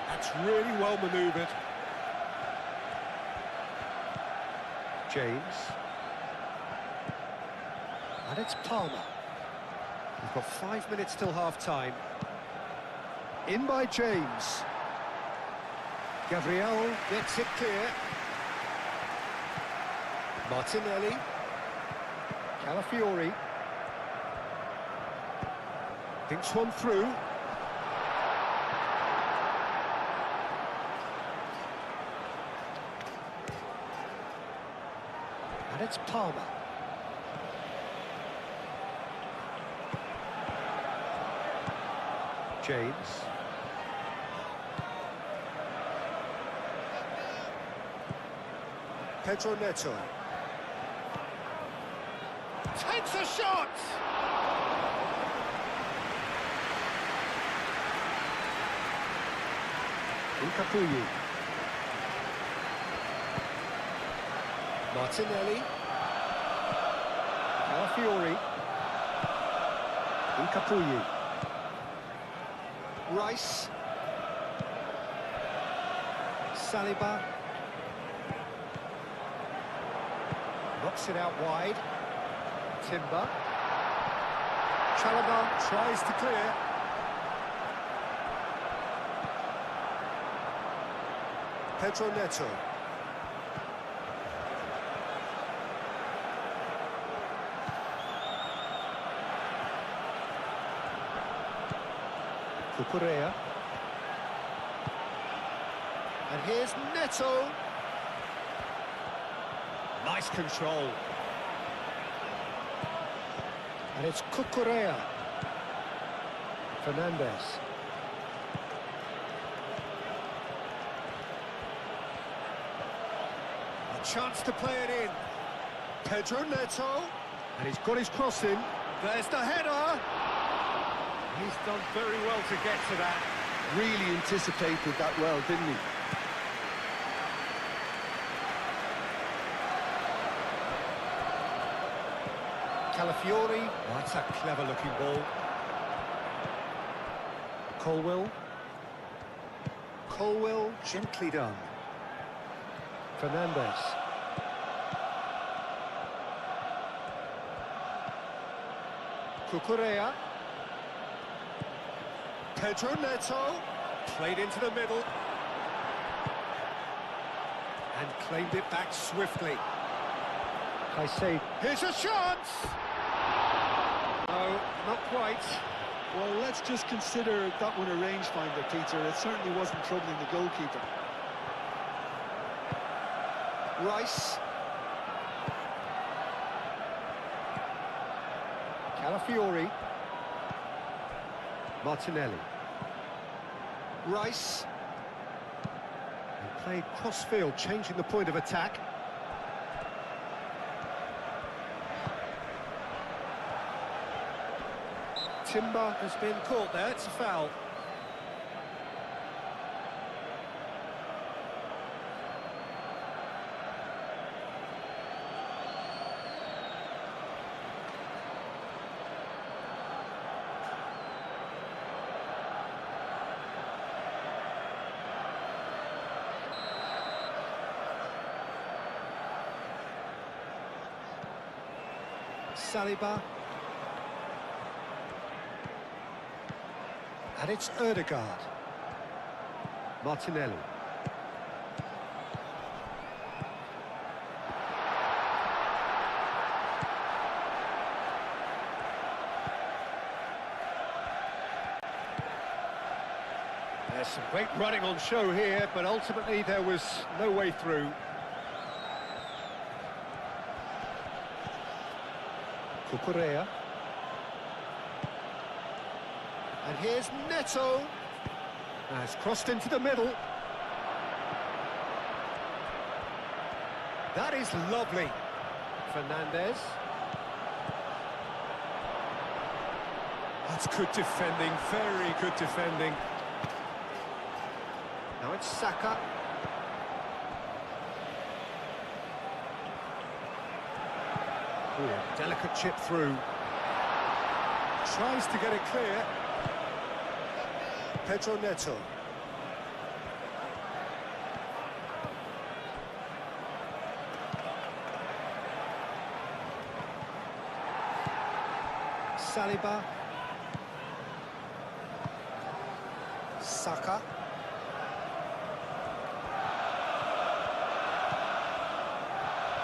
That's really well manoeuvred. James. And it's Palmer. We've got 5 minutes till half-time. In by James. Gabriel gets it clear. Martinelli. Calafiori. Thinks one through. And it's Palmer. James. Pedro Neto. Takes a shot! Incapuyi. Martinelli. Calafiori. Incapuyi. Rice. Saliba. Knocks it out wide. Timber. Chalobah tries to clear. Pedro Neto. Cucurella. And here's Neto. Nice control. And it's Cucurella. Fernandez. A chance to play it in. Pedro Neto. And he's got his cross in. There's the header. He's done very well to get to that. Really anticipated that well, didn't he? Calafiori. Oh, that's a clever-looking ball. Colwill. Colwill, gently done. Fernandez. Cucurella. Pedro Neto. Played into the middle. And claimed it back swiftly. I say, here's a chance! No, not quite. Well, let's just consider that one a rangefinder, Peter. It certainly wasn't troubling the goalkeeper. Rice. Calafiori. Martinelli. Rice. And played cross-field, changing the point of attack. Timber has been caught there, it's a foul. Saliba. And it's Ødegaard. Martinelli. There's some great running on show here, but ultimately there was no way through. Cucurella. And here's Neto. Has crossed into the middle. That is lovely. Fernandez. That's good defending, very good defending. Now it's Saka. Ooh, delicate chip through. Tries to get it clear. Pedro Neto. Saliba. Saka.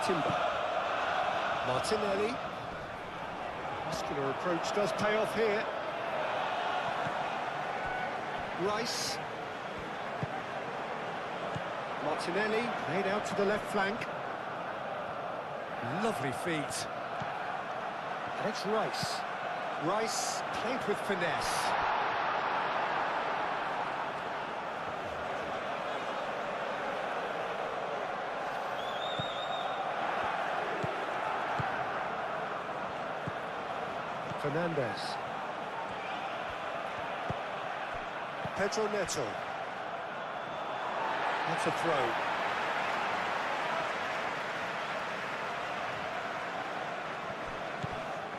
Timber. Martinelli. Muscular approach does pay off here. Rice. Martinelli made out to the left flank. Lovely feet. And it's Rice. Rice played with finesse. Fernandez. Pedro Neto. That's a throw.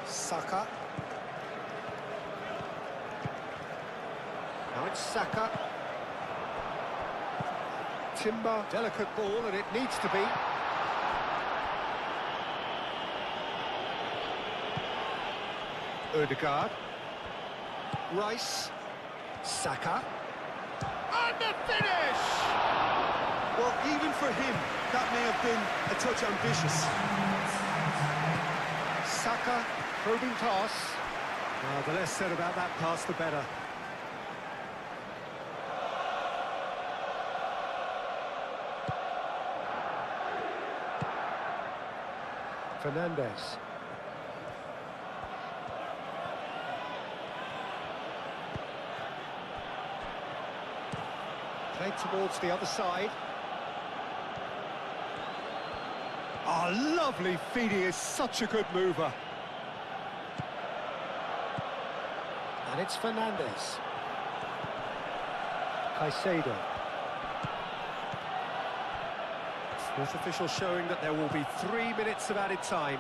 Saka. Now it's Saka. Timber, delicate ball, and it needs to be. Ødegaard. Rice. Saka. And the finish! Well, even for him, that may have been a touch ambitious. Saka, probing pass. The less said about that pass, the better. Fernandes. Played towards the other side. Oh, lovely feed. He is such a good mover. And it's Fernandes. Caicedo. Fourth official showing that there will be 3 minutes of added time.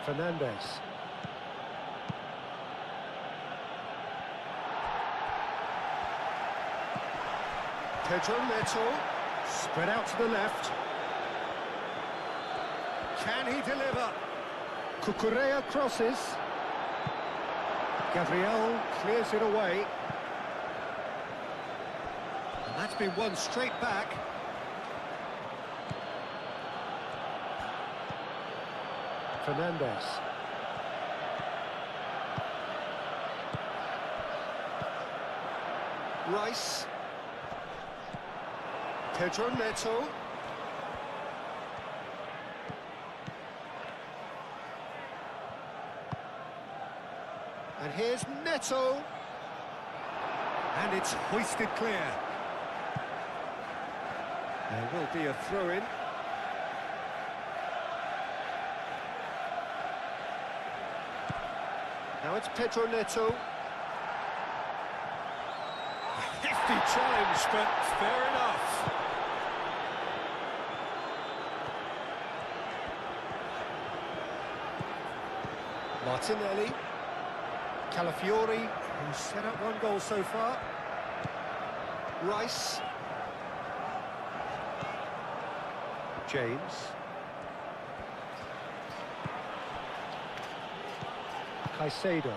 Fernandes. Pedro Neto. Spread out to the left. Can he deliver? Cucurella crosses. Gabriel clears it away. And that's been won straight back. Fernandes. Rice. Pedro Neto. And here's Neto. And it's hoisted clear. There will be a throw-in. Now it's Pedro Neto. Hefty challenge, but fair enough. Martinelli. Calafiori, who's set up 1 goal so far. Rice. James. Caicedo.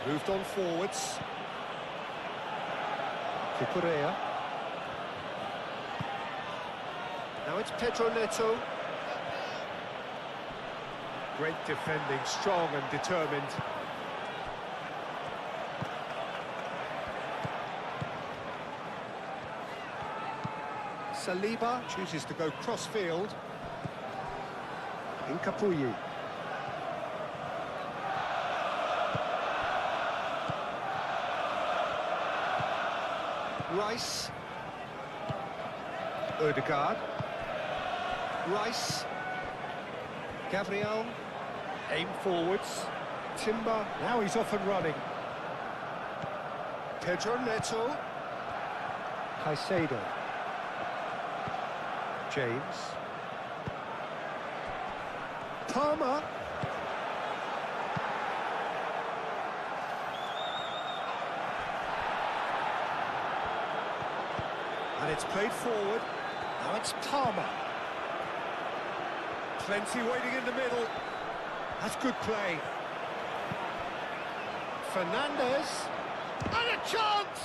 Moved on forwards. Cucurella. Now it's Pedro Neto. Great defending, strong and determined. Saliba chooses to go cross-field. Incapuyi. Rice. Ødegaard. Rice. Gabriel. Aim forwards. Timber. Now he's off and running. Pedro Neto. Caicedo. James. Palmer. And it's played forward. Now it's Palmer. Plenty waiting in the middle. That's good play. Fernandes. And a chance!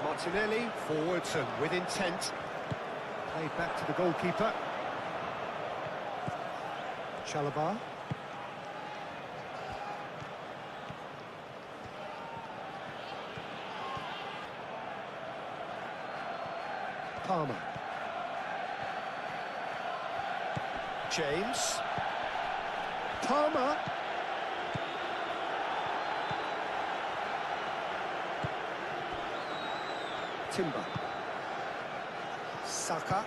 Martinelli, forwards and with intent. Played back to the goalkeeper. Chalobah. Palmer. James. Palmer. Timber. Saka.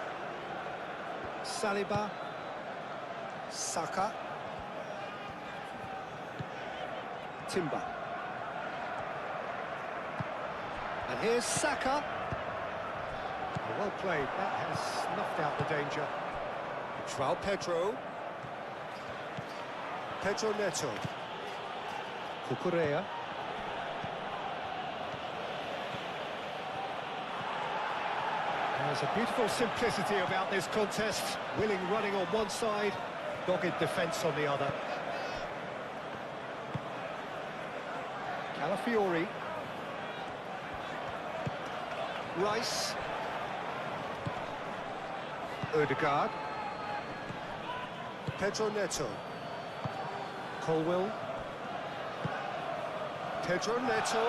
Saliba. Saka. Timber. And here's Saka. Well played. That has snuffed out the danger. João Pedro. Pedro Neto. Cucurella. There's a beautiful simplicity about this contest. Willing running on one side, dogged defence on the other. Calafiori. Rice. Ødegaard. Pedro Neto. Colwill. Pedro Neto.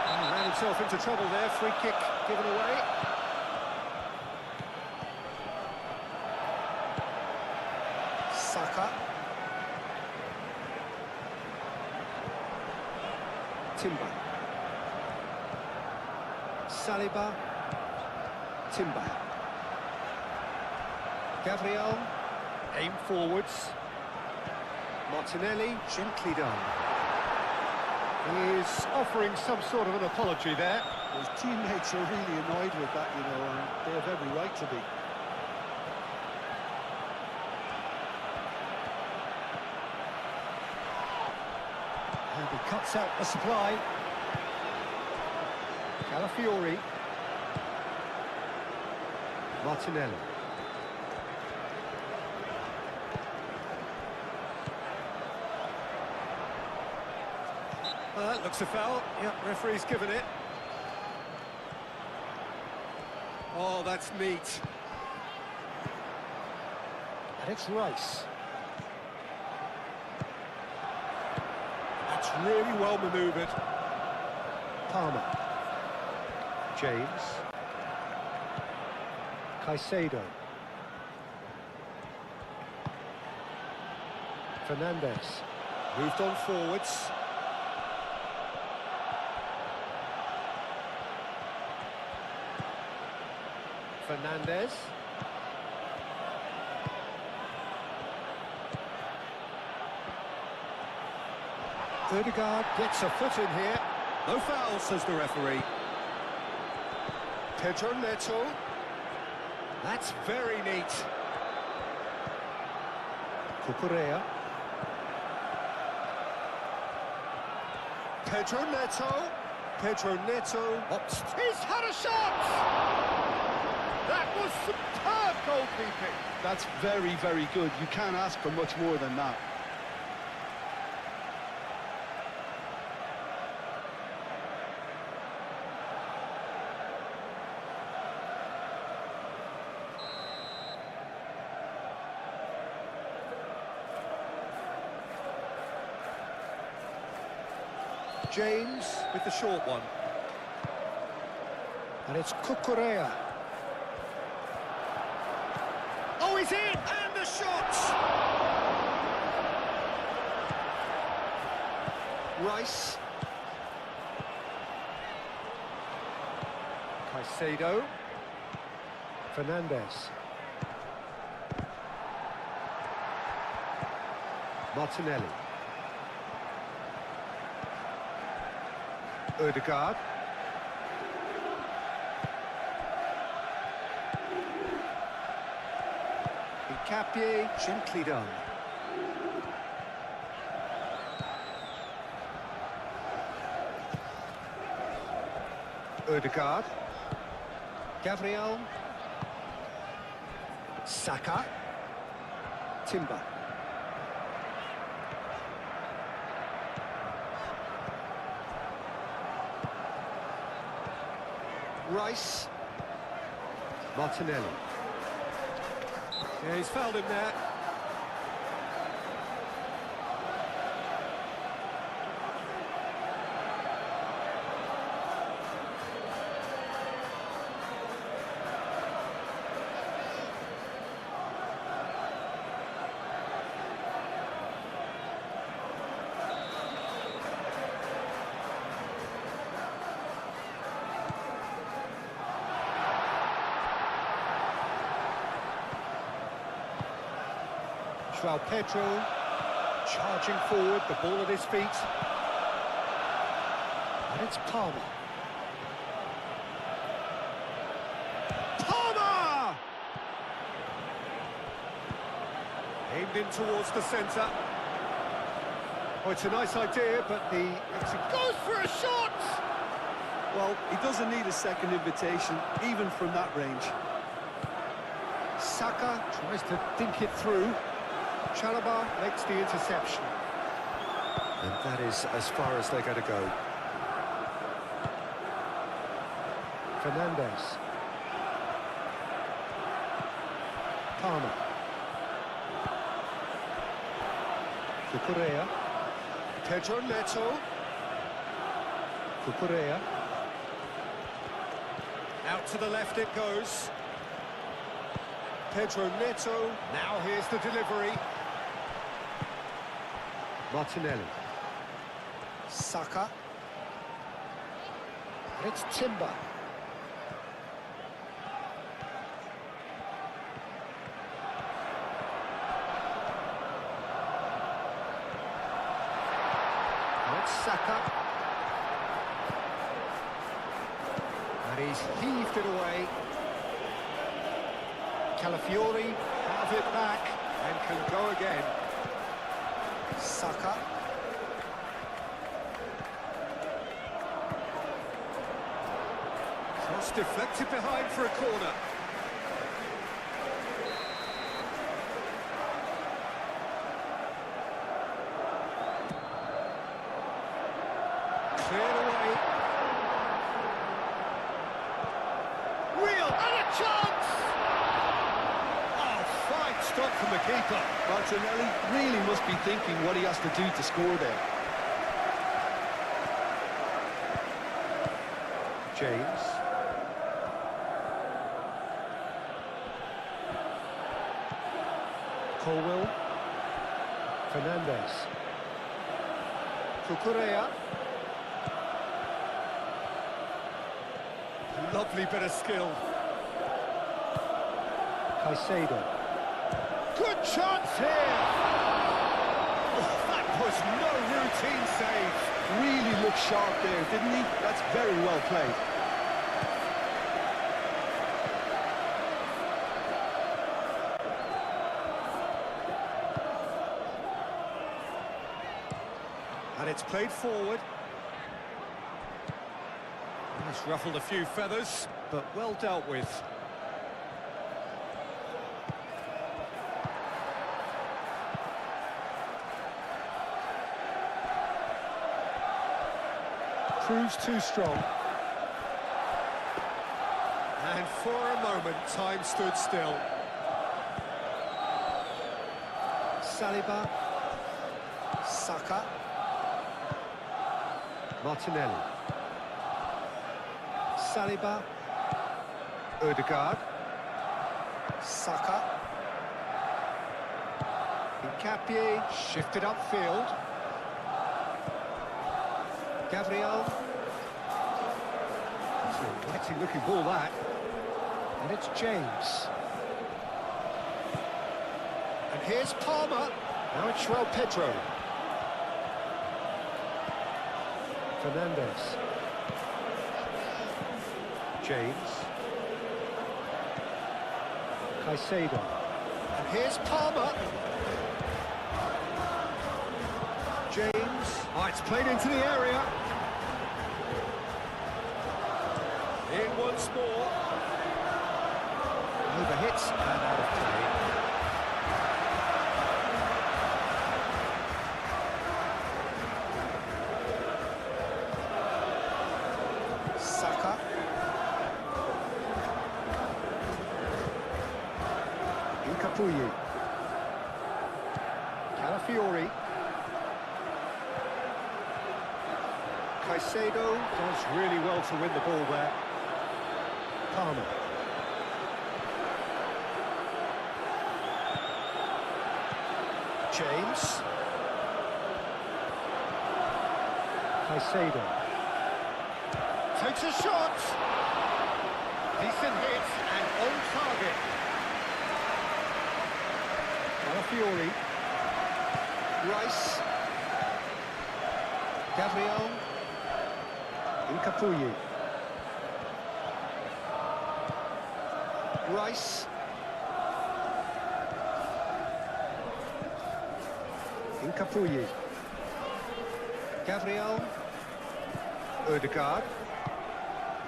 He ran himself into trouble there. Free kick given away. Saka. Timber. Saliba. Timber. Gabriel. Aim forwards. Martinelli. Gently done. He is offering some sort of an apology there. His teammates are really annoyed with that, you know, and they have every right to be. And he cuts out the supply. Calafiori. Martinelli. That looks a foul. Yep, referee's given it. Oh, that's neat. And it's Rice. That's really well manoeuvred. Palmer. James. Caicedo. Fernandez. Moved on forwards. Fernandez. Ødegaard gets a foot in here. No foul, says the referee. Pedro Neto. That's very neat. Cucurella. Pedro Neto. Pedro Neto. Opts. He's had a shot! That was superb goalkeeping. That's very, very good. You can't ask for much more than that. James with the short one. And it's Cucurella. Oh, he's in! And the shot! Rice. Caicedo. Fernandez. Martinelli. Ødegaard. Capier, gently done. Ødegaard. Gabriel. Saka. Timber. Rice. Martinelli. Yeah, he's fouled him there. João Pedro charging forward, the ball at his feet. And it's Palmer. Palmer! Aimed in towards the centre. Oh, it's a nice idea, but the exit goes for a shot! Well, he doesn't need a second invitation, even from that range. Saka tries to dink it through. Chalobah makes the interception. And that is as far as they're going to go. Fernandez. Palmer. Cucurella. Pedro Neto. Cucurella. Out to the left it goes. Pedro Neto. Now here's the delivery. Martinelli. Saka. And it's Timber. And it's Saka. And he's heaved it away. Calafiori have it back and can go again. Saka. Cross deflected behind for a corner. Cleared away. Real and a chance! Oh, fine stop from the keeper. Martinelli really must be thinking what he has to do to score there. James. Colwell. Fernandez. Cucurella. Lovely bit of skill. Caicedo. Good chance here! Oh, that was no routine save. Really looked sharp there, didn't he? That's very well played. And it's played forward. It's ruffled a few feathers, but well dealt with. Proves too strong. And for a moment, time stood still. Saliba. Saka. Martinelli. Saliba. Ødegaard. Saka. Nkapie shifted upfield. Gabriel. It's an exciting looking ball that. And it's James. And here's Palmer. Now it's João Pedro. Fernandez. James. Caicedo. And here's Palmer. James. Oh, it's played into the area. In once more. Overhits and out of play. Saka. Nkapuyi. Calafiori. Caicedo does really well to win the ball there. Palmer. James. Caicedo. Takes a shot. Decent hit and on target. Calafiori. Rice. Gabriel. Nkapuyi. Rice. Nkapuyi. Gabriel. Ødegaard.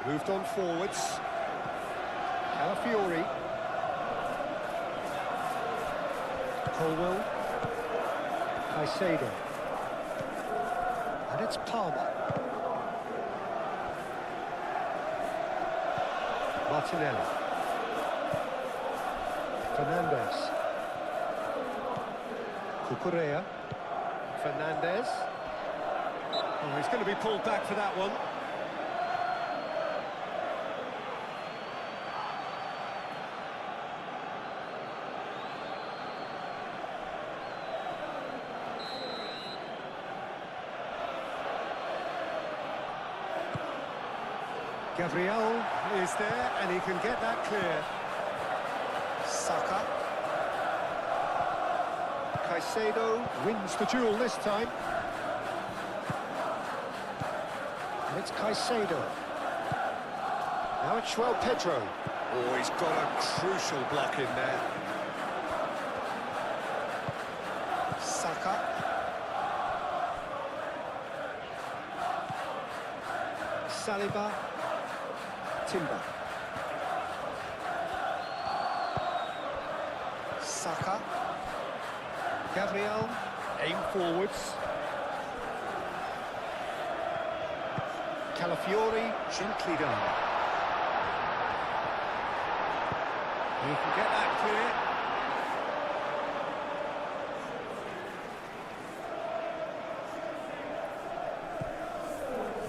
Moved on forwards. Calafiori. Colwell. Caicedo. And it's Palmer. Martinelli. Fernandez. Cucurella. Fernandez. Oh, he's going to be pulled back for that one. Gabriel is there, and he can get that clear. Saka. Caicedo wins the duel this time. And it's Caicedo. Now it's Pedro. Oh, he's got a crucial block in there. Saka. Saliba. Timber. Saka. Gabriel. Aim forwards. Calafiori. Gently done. He can get that clear.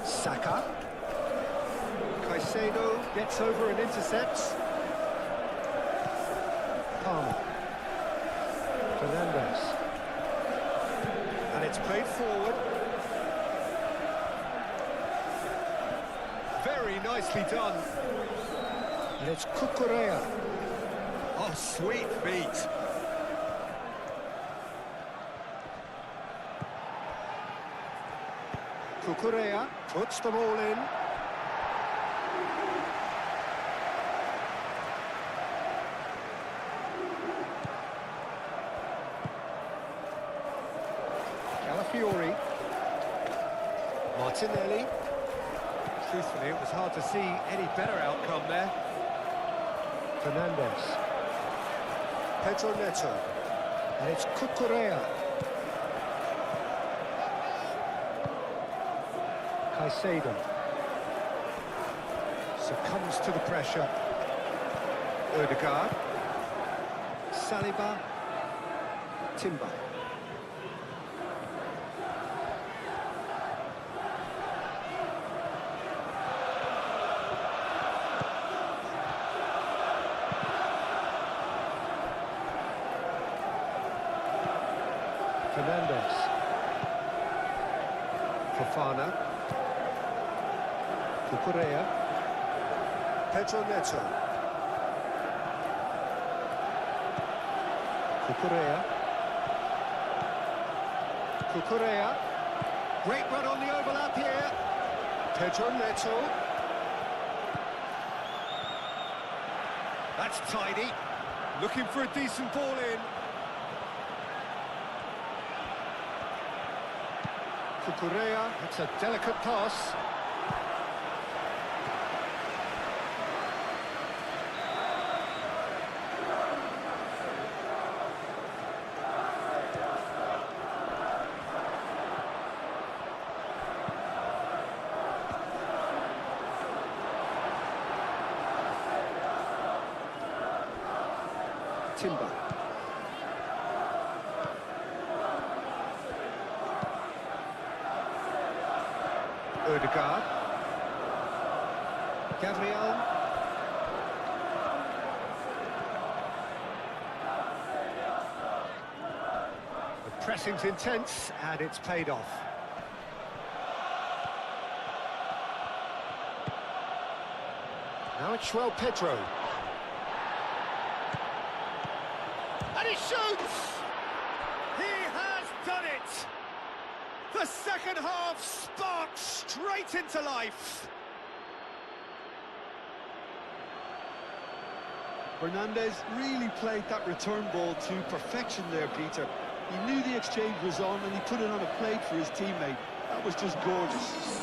Saka. Caicedo gets over and intercepts. Palmer. Fernandez. And it's played forward. Very nicely done. And it's Cucurella. Oh, sweet feet. Cucurella puts them all in. Calafiori. Martinelli. Truthfully, it was hard to see any better outcome there. Fernandez. Pedro Neto. And it's Cucurella. Caicedo. Succumbs to the pressure. Odegaard. Saliba. Timber. Fernandez. Fofana. Cucurella. Pedro Neto. Cucurella. Cucurella. Great run on the overlap here. Pedro Neto. That's tidy. Looking for a decent ball in. Cucurella, it's a delicate pass. Timber. Odegaard. Gabriel. The pressing's intense, and it's paid off. Now it's Pedro. And he shoots! He has done it! The second half sparked straight into life. Fernandez really played that return ball to perfection there, Peter. He knew the exchange was on and he put it on a plate for his teammate. That was just gorgeous.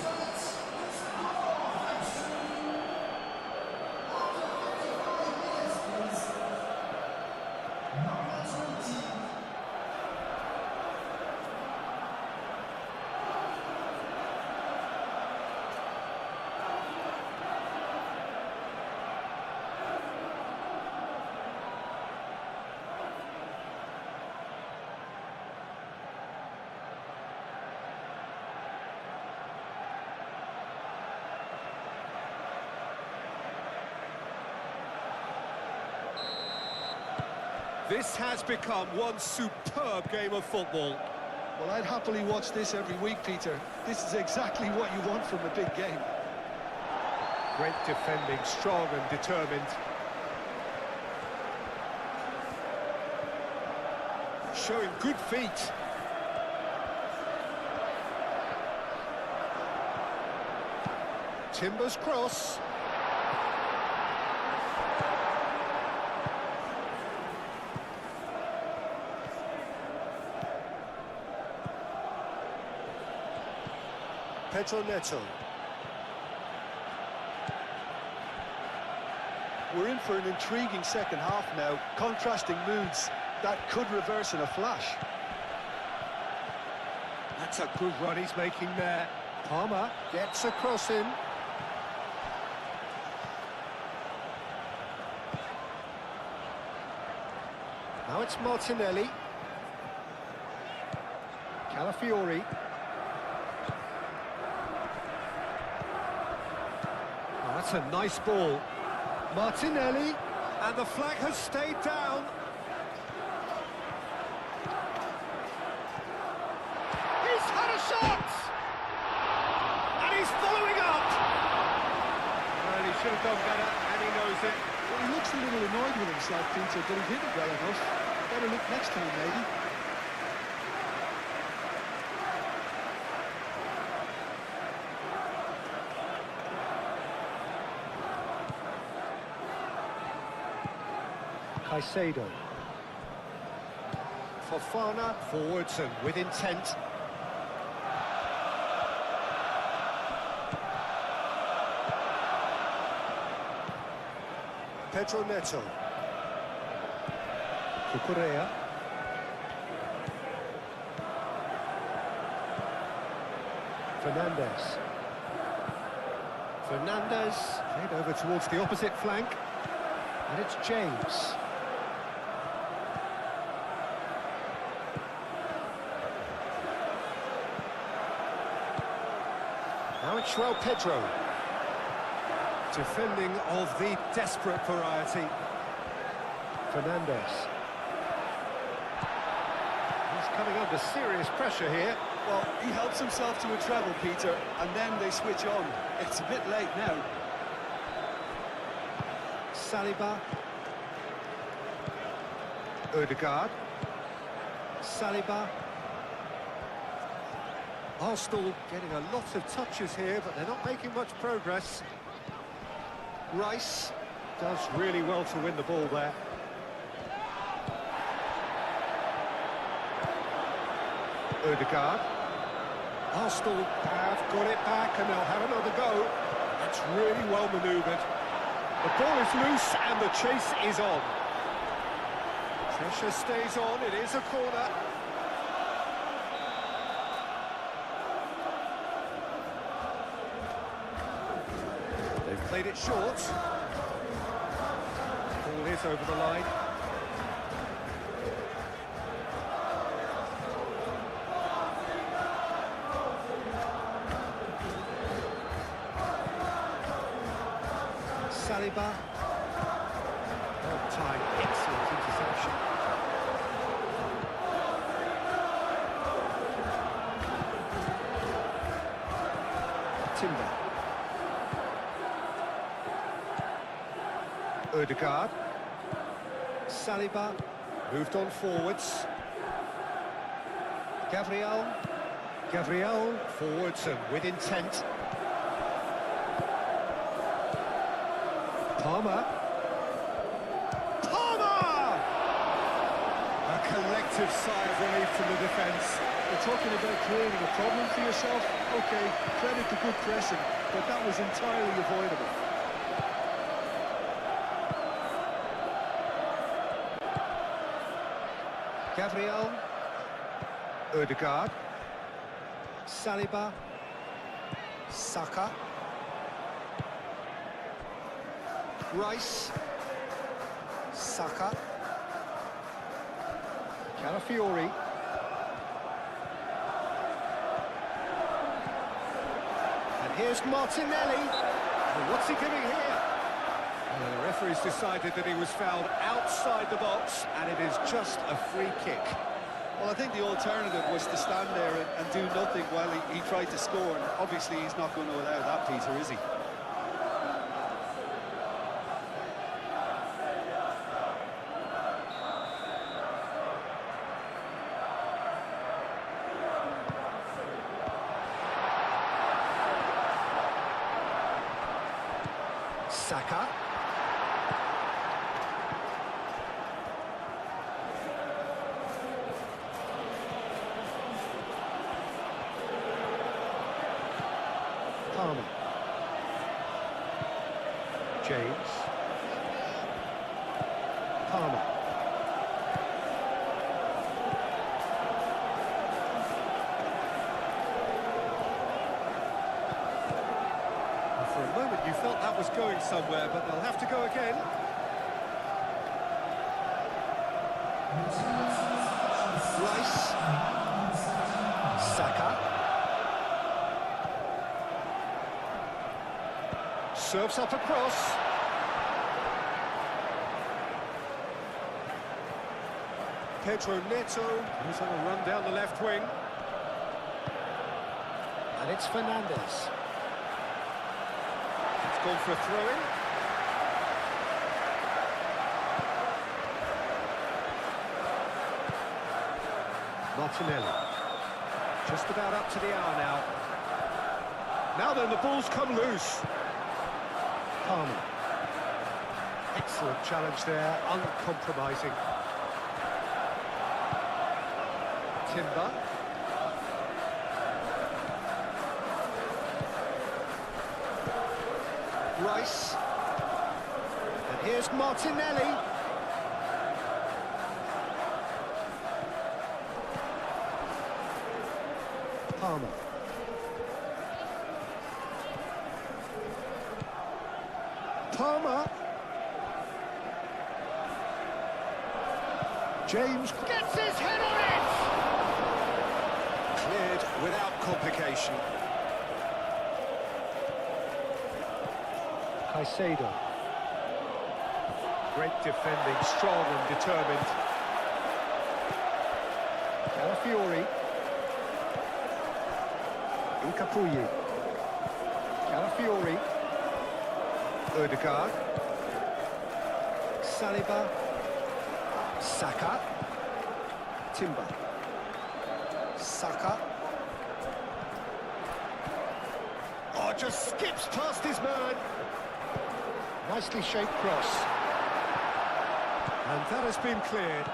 This has become one superb game of football. Well, I'd happily watch this every week, Peter. This is exactly what you want from a big game. Great defending, strong and determined. Showing good feet. Timber's cross. Pedro Neto. We're in for an intriguing second half now, contrasting moods that could reverse in a flash. That's a good run he's making there. Palmer gets a cross in. Now it's Martinelli. Calafiori. Oh, that's a nice ball. Martinelli, and the flag has stayed down. He's had a shot! And he's following up! Well, he should have done better, and he knows it. Well, he looks a little annoyed with himself, Peter, but he hit it well enough. Better look next time, maybe. Caicedo. Fofana forwards and with intent. Pedro Neto. Cucurella. Fernandez. Fernandez played over towards the opposite flank. And it's James. Now it's João Pedro. Defending of the desperate variety. Fernandez. He's coming under serious pressure here. Well, he helps himself to a treble, Peter, and then they switch on. It's a bit late now. Saliba. Odegaard. Saliba. Arsenal getting a lot of touches here, but they're not making much progress. Rice does really well to win the ball there. Odegaard. Arsenal have got it back and they'll have another go. That's really well manoeuvred. The ball is loose and the chase is on. Pressure stays on, it is a corner. They've played it short. Ball is over the line. Saliba. Time, excellent interception. Timber. Odegaard. Saliba. Moved on forwards. Gabriel forwards and with intent. Palmer. A collective sigh of relief from the defence. You're talking about creating a problem for yourself? OK, credit to good pressing, but that was entirely avoidable. Gabriel. Odegaard. Saliba. Saka. Rice. Saka. Calafiori. And here's Martinelli. Well, what's he giving here? Well, the referee's decided that he was fouled outside the box, and it is just a free kick. Well, I think the alternative was to stand there and do nothing while he tried to score, and obviously he's not going to allow that, Peter, is he? Saka. Palmer. James. Palmer. For a moment you felt that was going somewhere, but they'll have to go again. Rice. Saka. Serves up across. Pedro Neto, who's on a run down the left wing. And it's Fernandes. It's gone for a throw-in. Martinelli. Just about up to the hour now. Now then, the ball's come loose. Palmer. Excellent challenge there, uncompromising. Timber. Rice. And here's Martinelli. Palmer. Palmer. James gets his head on it! Cleared without complication. Caicedo. Great defending, strong and determined. Calafiori. Incapuyi. Calafiori. Odegaard. Saliba. Saka. Timber. Saka. Oh, just skips past his man. Nicely shaped cross. And that has been cleared.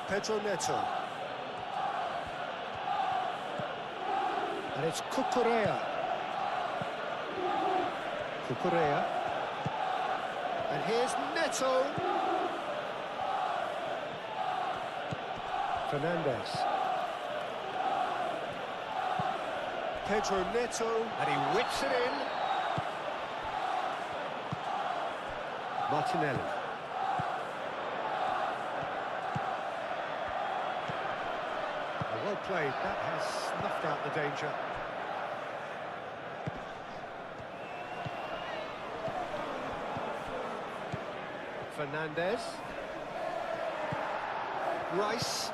Pedro Neto. And it's Cucurella. Cucurella. And here's Neto. Fernandes. Pedro Neto. And he whips it in. Martinelli. Well played, that has snuffed out the danger. Fernandes. Rice.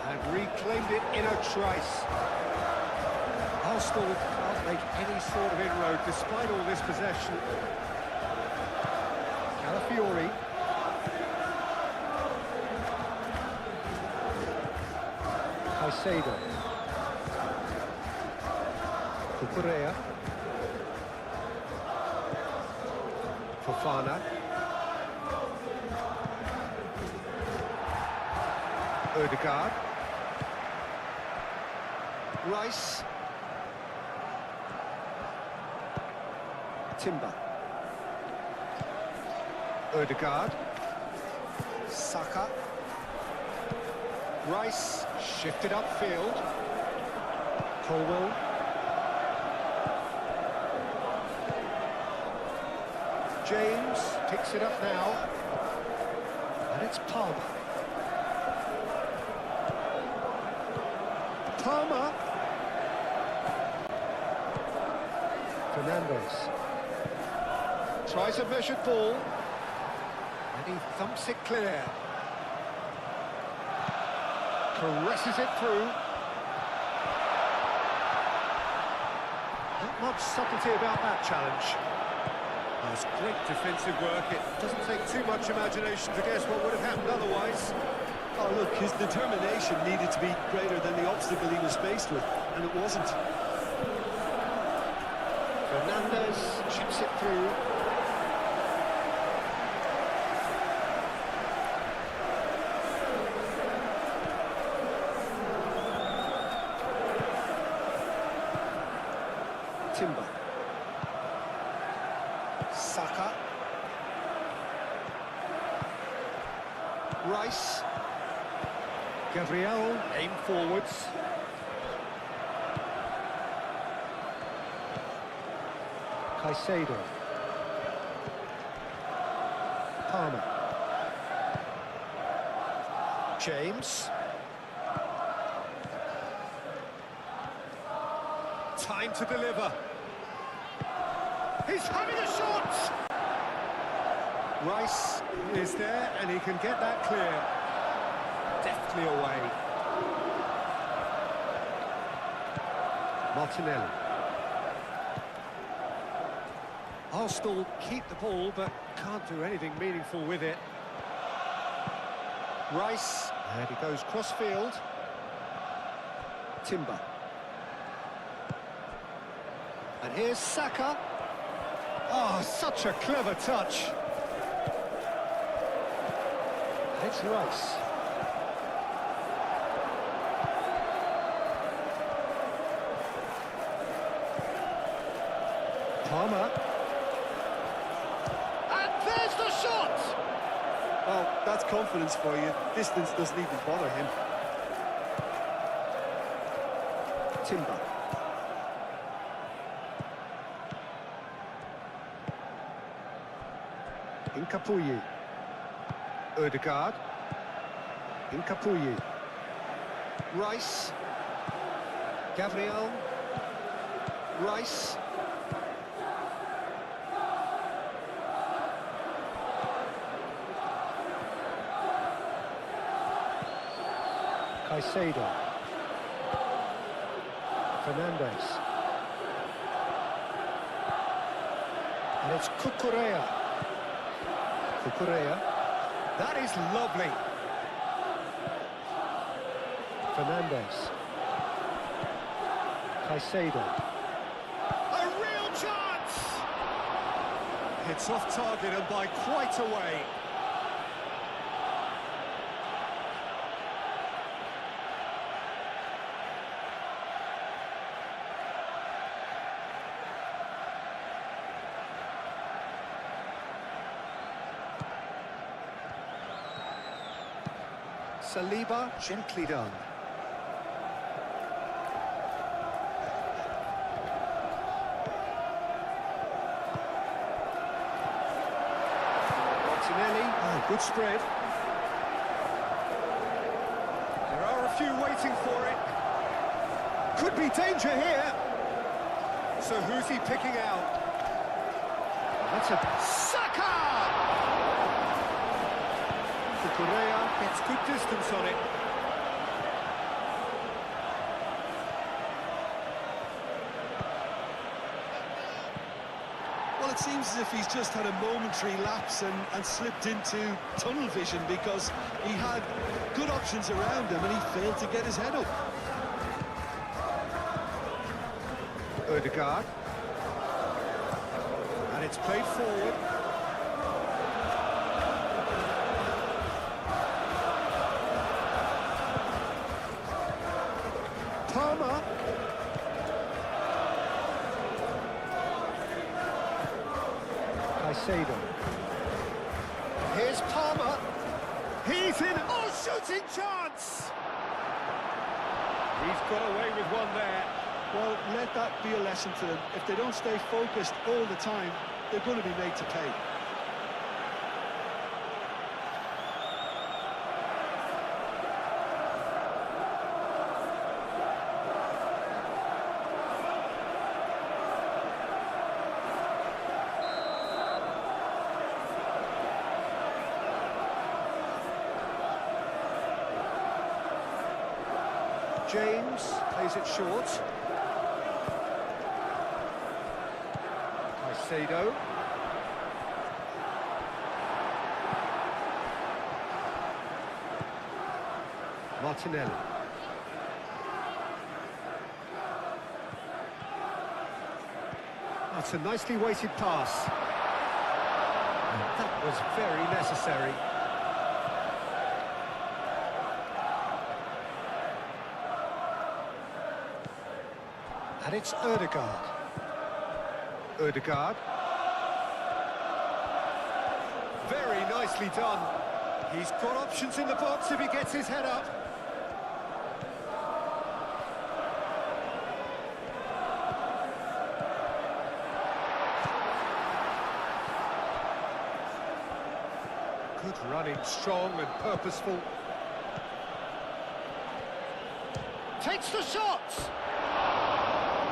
And reclaimed it in a trice. Arsenal can't make any sort of inroad despite all this possession. Calafiori. Caicedo. Cucurella. Fofana. Odegaard. Rice. Timber. Odegaard. Saka. Rice shifted upfield. Colwell. James picks it up now. And it's Palmer. Palmer. Fernandes. Tries a measured ball. And he thumps it clear. Caresses it through. Not much subtlety about that challenge. That's great defensive work. It doesn't take too much imagination to guess what would have happened otherwise. Oh, look, his determination needed to be greater than the obstacle he was faced with, and it wasn't. Fernandez shoots it through. Timber. Saka. Rice. Gabriel, aim forwards. Caicedo. Palmer. James. Time to deliver. He's having a shot! Rice is there, and he can get that clear. Deftly away. Martinelli. Arsenal keep the ball, but can't do anything meaningful with it. Rice, and he goes cross-field. Timber. And here's Saka. Oh, such a clever touch. It's Rice. Palmer. And there's the shot! Well, that's confidence for you. Distance doesn't even bother him. Timber. Incapuyi. Ødegaard. Incapuyi. Rice. Gabriel. Rice. Caicedo. Fernandez. And it's Cucurella. Cucurella. That is lovely. Fernandez. Caicedo. A real chance! It's off target and by quite a way. Saliba, gently done. Martinelli, oh, good spread. There are a few waiting for it. Could be danger here. So who's he picking out? That's a Saka! Correa gets good distance on it. Well, it seems as if he's just had a momentary lapse and slipped into tunnel vision, because he had good options around him and he failed to get his head up. Ødegaard. And it's played forward. Palmer. Caicedo. Here's Palmer. He's in. Oh, shooting chance! He's got away with one there. Well, let that be a lesson to them. If they don't stay focused all the time, they're going to be made to pay. James plays it short. Caicedo. Martinelli. That's a nicely weighted pass. That was very necessary. And it's Ødegaard. Ødegaard. Very nicely done. He's got options in the box if he gets his head up. Good running, strong and purposeful. Takes the shot!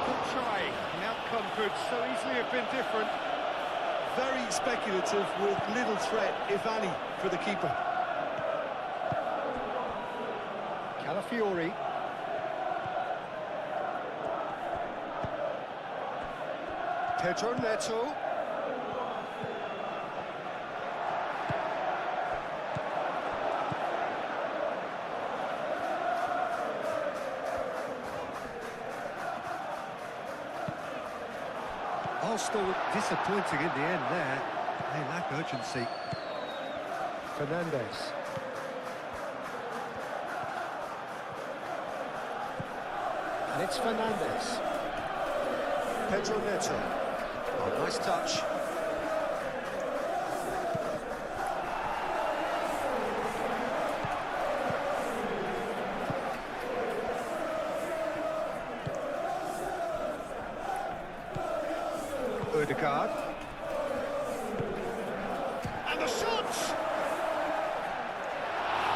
Good try. The outcome could so easily have been different. Very speculative with little threat, if any, for the keeper. Calafiori. Pedro Neto. Arsenal disappointing in the end there. They lack urgency. Fernandes. And it's Fernandes. Pedro Neto. Oh, nice touch. Ødegaard. And the shots!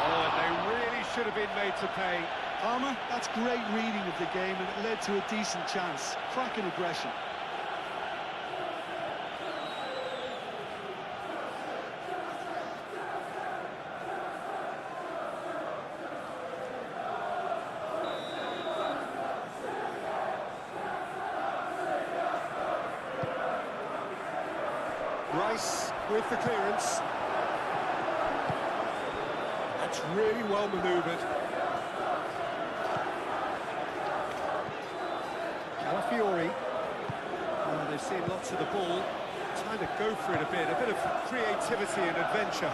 Oh, and they really should have been made to pay. Palmer, that's great reading of the game, and it led to a decent chance. Cracking aggression. Rice with the clearance. That's really well manoeuvred. Calafiori. Oh, they've seen lots of the ball. Trying to go for it a bit of creativity and adventure.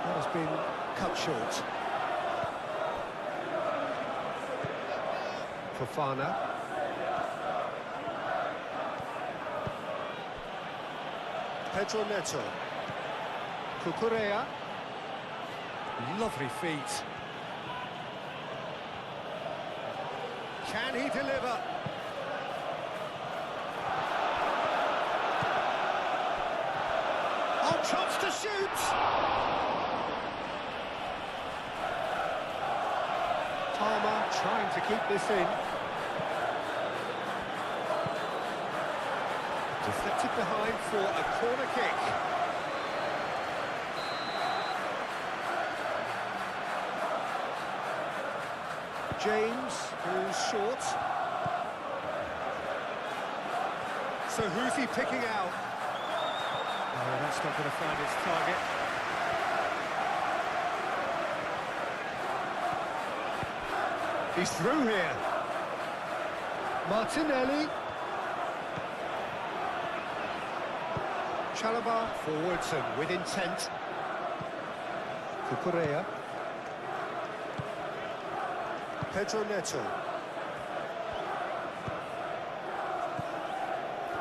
That has been cut short. Fofana. Pedro Neto. Cucurella. Lovely feet. Can he deliver? Oh, chance to shoot! Palmer trying to keep this in. Deflected behind for a corner kick. James goes short. So who's he picking out? Oh, that's not going to find its target. He's through here. Martinelli. Chalobah forwards and with intent. Cucurella. Pedro Neto.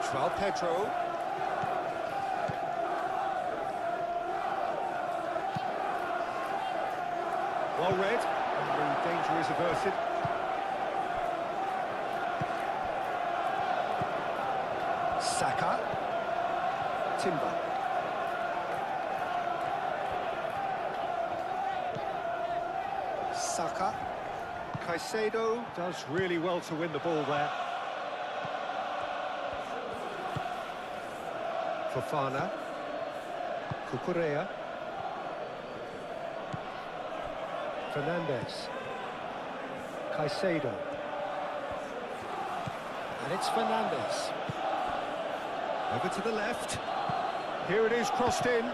João Pedro. Well read, and the danger is averted. Saka. Timber. Saka. Caicedo does really well to win the ball there. Fofana. Cucurella. Fernandes. Caicedo. And it's Fernandes. Over to the left. Here it is, crossed in.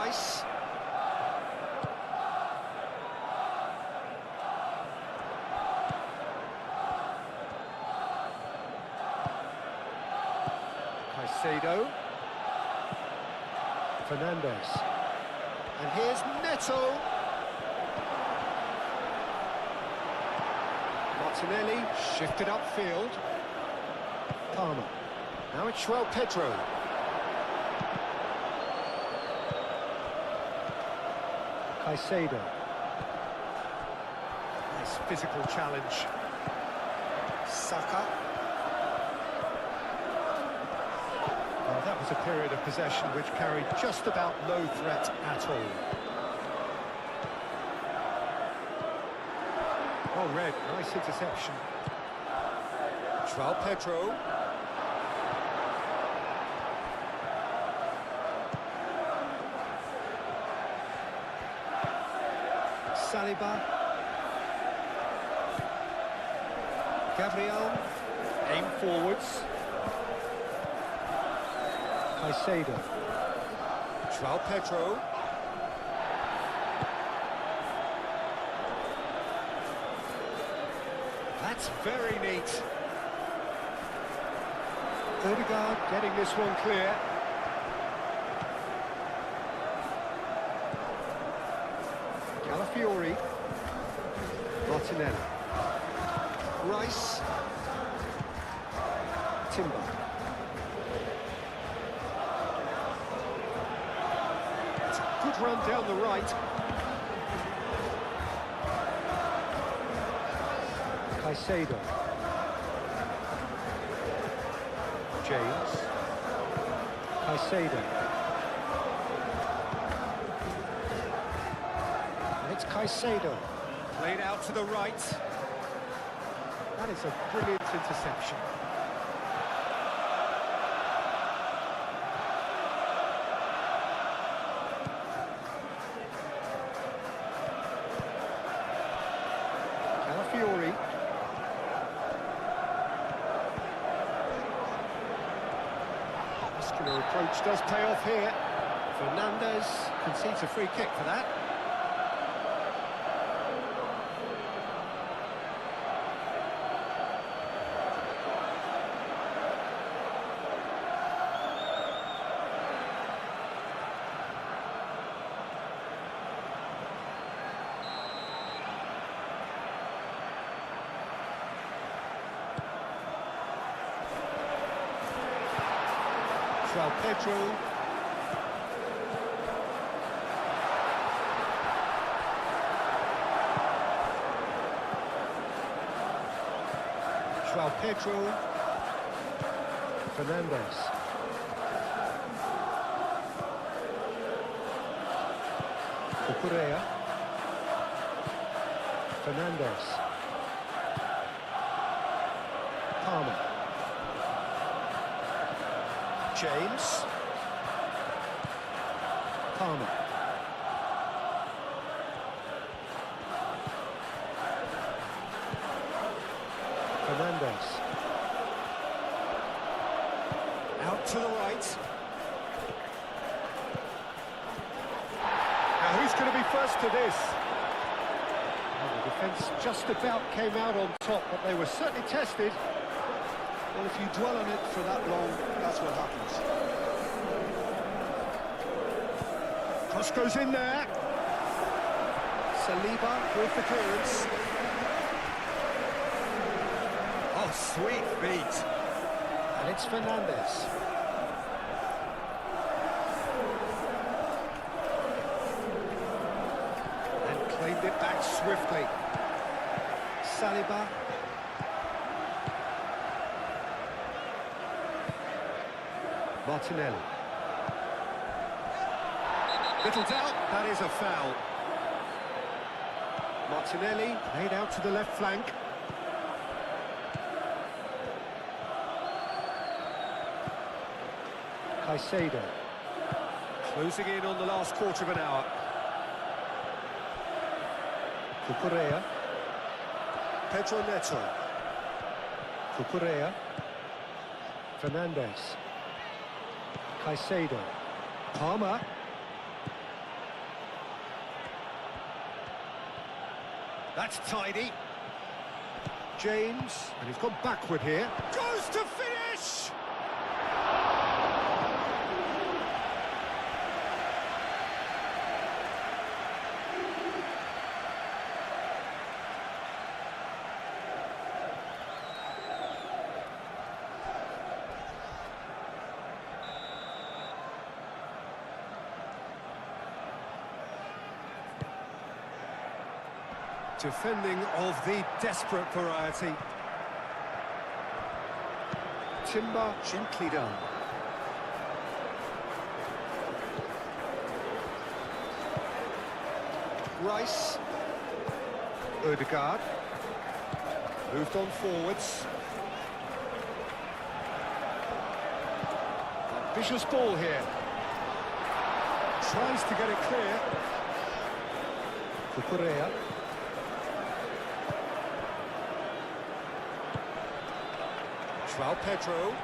Rice. Caicedo. Fernandez. And here's Neto. Martinelli shifted upfield. Palmer. Now it's Pedro. Caicedo. Nice physical challenge. Saka. Well, that was a period of possession which carried just about no threat at all. Oh, red, nice interception. Pedro. Saliba. Gabriel. Aim forwards. Caicedo. Pedro. That's very neat. Odegaard getting this one clear. Calafiori. Martinelli. Rice. Timber. It's a good run down the right. Caicedo. James. Caicedo. And it's Caicedo. Played out to the right. That is a brilliant interception. Calafiori. Muscular approach does pay off here. Fernandez concedes a free kick for that. Pedro. Pedro. Fernandez. Cucurella. Fernandez. Palmer. James. Palmer. Fernandez. Out to the right. Now who's going to be first to this? Well, the defence just about came out on top, but they were certainly tested. Well, if you dwell on it for that long, that's what happens. Cross goes in there. Saliba with the clearance. Oh, sweet feet. And it's Fernandez. And claimed it back swiftly. Saliba. Martinelli. Little doubt, that is a foul. Martinelli laid out to the left flank. Caicedo. Closing in on the last quarter of an hour. Cucurella. Pedro Neto. Cucurella. Fernandez. Caicedo. Palmer. That's tidy. James, and he's gone backward here. Goes to finish! Defending of the desperate variety. Timber gently done. Rice. Odegaard. Moved on forwards. Vicious ball here. Tries to get it clear. Cucurella. Pedro.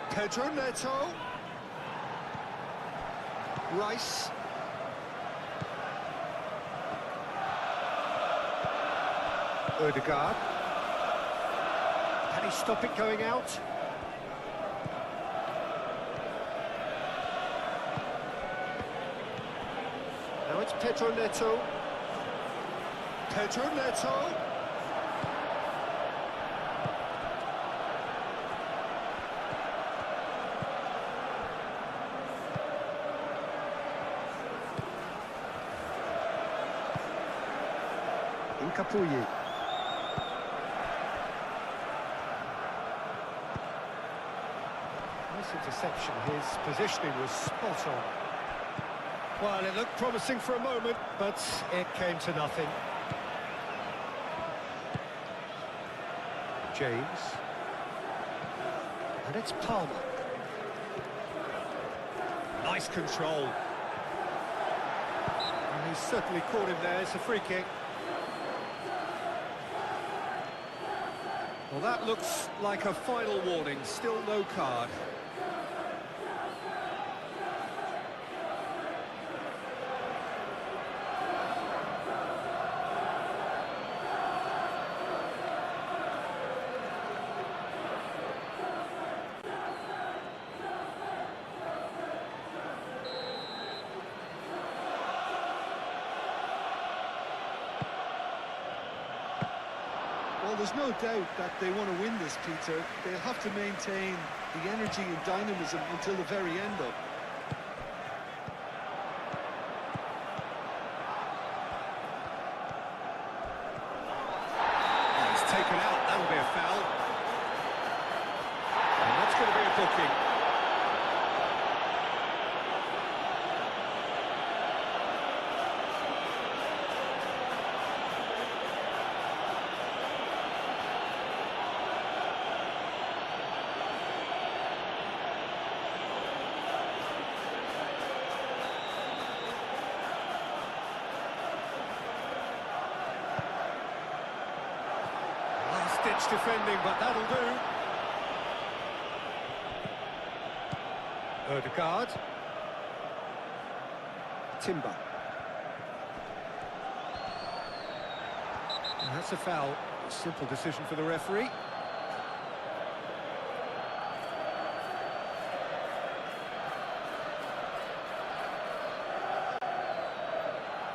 Pedro Neto. Rice. Odegaard. Can he stop it going out? Now it's Pedro Neto. Pedro Neto. Capuyi. Nice interception, his positioning was spot on. Well, it looked promising for a moment, but it came to nothing. James. And it's Palmer. Nice control. And he's certainly caught him there, it's a free kick. Well, that looks like a final warning, still no card. Well, there's no doubt that they want to win this, Peter. They'll have to maintain the energy and dynamism until the very end, though. Oh, he's taken out, that'll be a foul. And that's going to be a booking. Ditch defending, but that'll do. Odegaard. Timber. And that's a foul. A simple decision for the referee.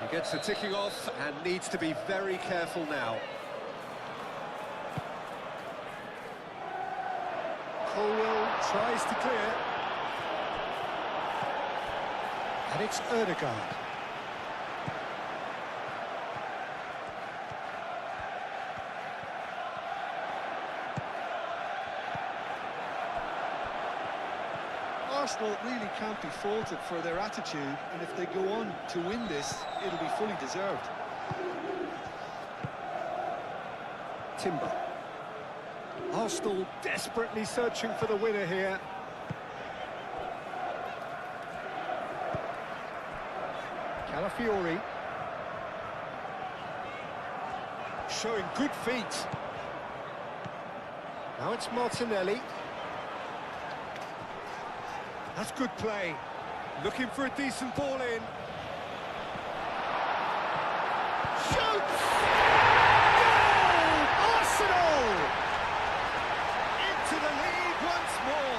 He gets the ticking off and needs to be very careful now. Colwell tries to clear. And it's Odegaard. Arsenal really can't be faulted for their attitude, and if they go on to win this, it'll be fully deserved. Timber. Arsenal desperately searching for the winner here. Calafiori. Showing good feet. Now it's Martinelli. That's good play. Looking for a decent ball in. Shoots! Goal! Arsenal! Into the lead once more.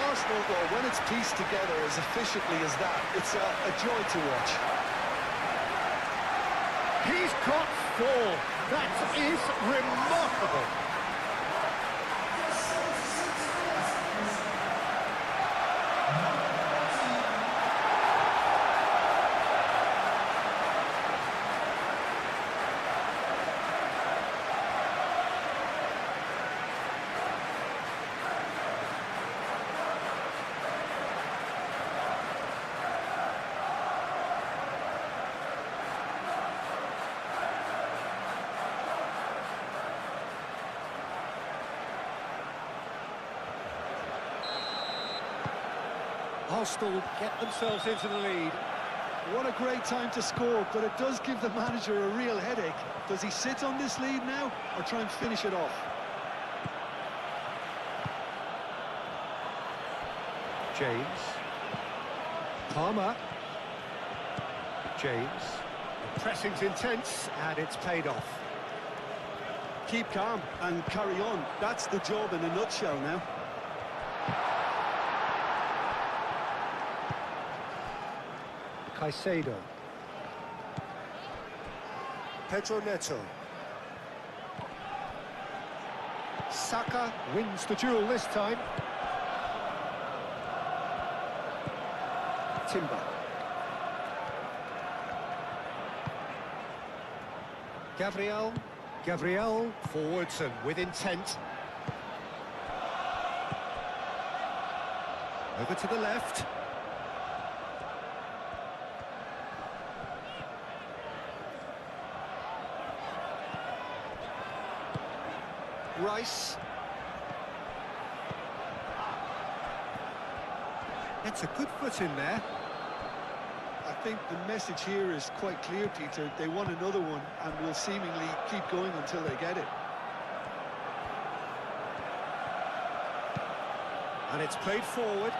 Arsenal, well, when it's pieced together as efficiently as that, it's a joy to watch. He's got 4. That is remarkable. Arsenal get themselves into the lead. What a great time to score, but it does give the manager a real headache. Does he sit on this lead now, or try and finish it off? James. Palmer. James. The pressing's intense, and it's paid off. Keep calm and carry on. That's the job in a nutshell now. Caicedo. Pedro Neto. Saka wins the duel this time. Timber. Gabriel forwards and with intent. Over to the left. Rice. That's a good foot in there. I think the message here is quite clear, Peter. They want another one and will seemingly keep going until they get it. And it's played forward.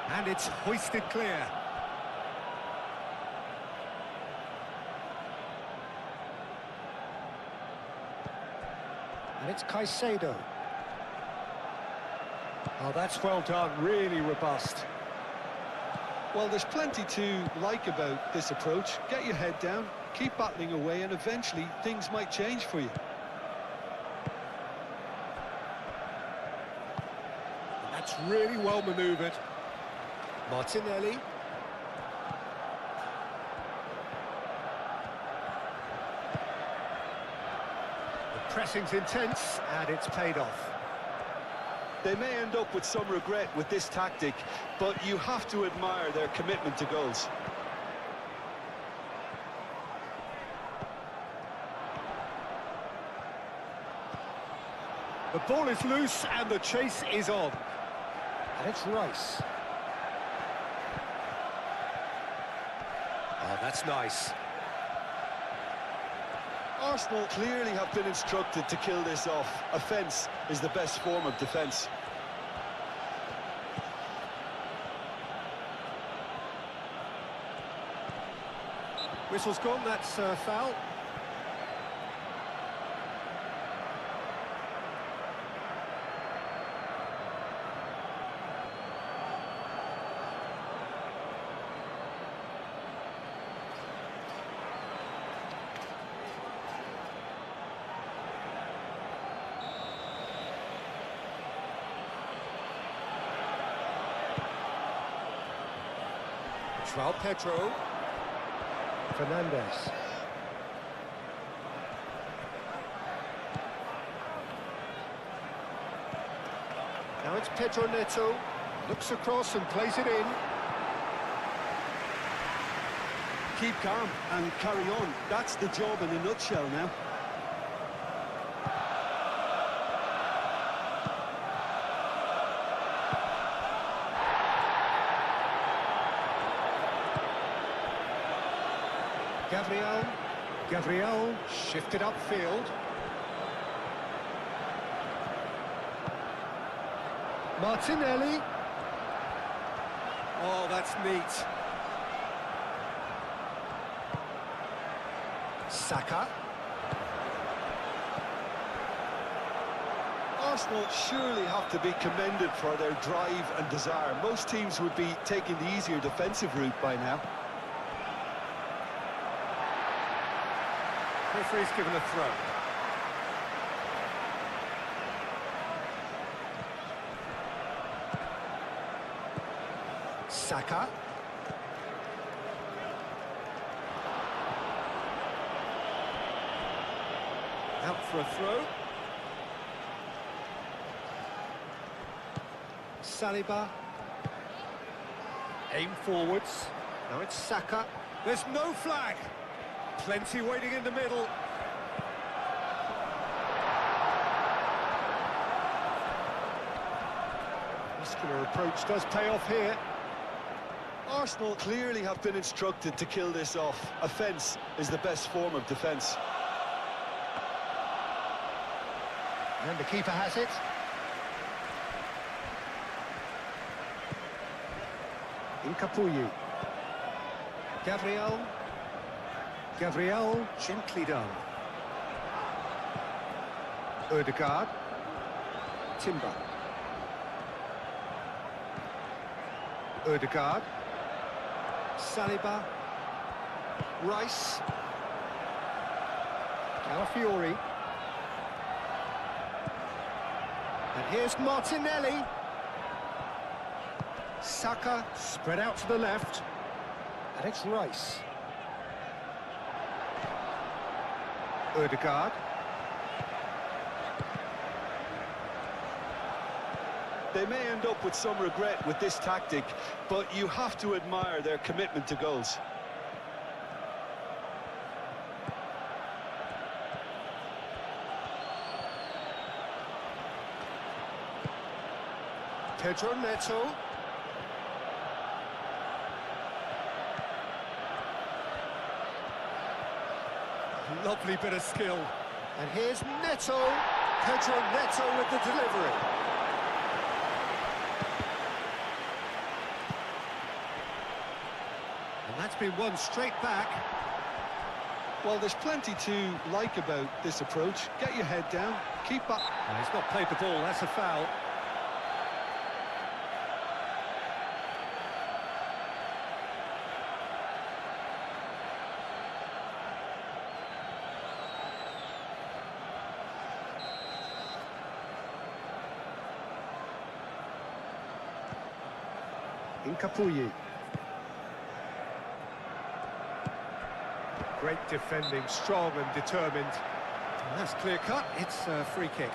And it's hoisted clear. And it's Caicedo. Oh, that's well done, really robust. Well, there's plenty to like about this approach. Get your head down, keep battling away, and eventually things might change for you. And that's really well manoeuvred. Martinelli. The pressing's intense, and it's paid off. They may end up with some regret with this tactic, but you have to admire their commitment to goals. The ball is loose and the chase is on. And it's Rice. Oh, that's nice. Arsenal clearly have been instructed to kill this off. Offence is the best form of defence. Whistle's gone, that's foul. João Pedro. Fernandez. Now it's Pedro Neto. Looks across and plays it in. Keep calm and carry on. That's the job in a nutshell now. Gabriel shifted upfield. Oh, that's neat. Saka. Arsenal surely have to be commended for their drive and desire. Most teams would be taking the easier defensive route by now. Referee's given a throw. Saka. Out for a throw. Saliba. Aim forwards. Now it's Saka. There's no flag. Plenty waiting in the middle. Muscular approach does pay off here. Arsenal clearly have been instructed to kill this off. Offence is the best form of defence. And the keeper has it. Incapuyu. Gabriel, gently done. Ødegaard. Timber. Ødegaard. Saliba. Rice. Calafiori. And here's Martinelli. Saka spread out to the left. And it's Rice. Ødegaard. They may end up with some regret with this tactic, but you have to admire their commitment to goals. Pedro Neto. Lovely bit of skill. And here's Neto. Pedro Neto with the delivery. And that's been won straight back. Well, there's plenty to like about this approach. Get your head down, keep up. Oh, he's not played the ball, that's a foul. Incapuyi. Great defending, strong and determined. And that's clear cut, it's a free kick.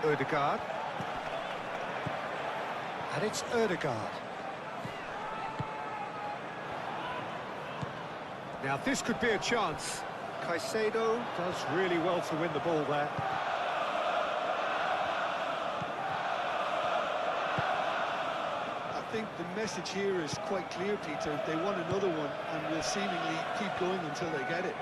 Ødegaard. And it's Ødegaard. Now this could be a chance. Caicedo does really well to win the ball there. I think the message here is quite clear, Peter. They want another one and will seemingly keep going until they get it.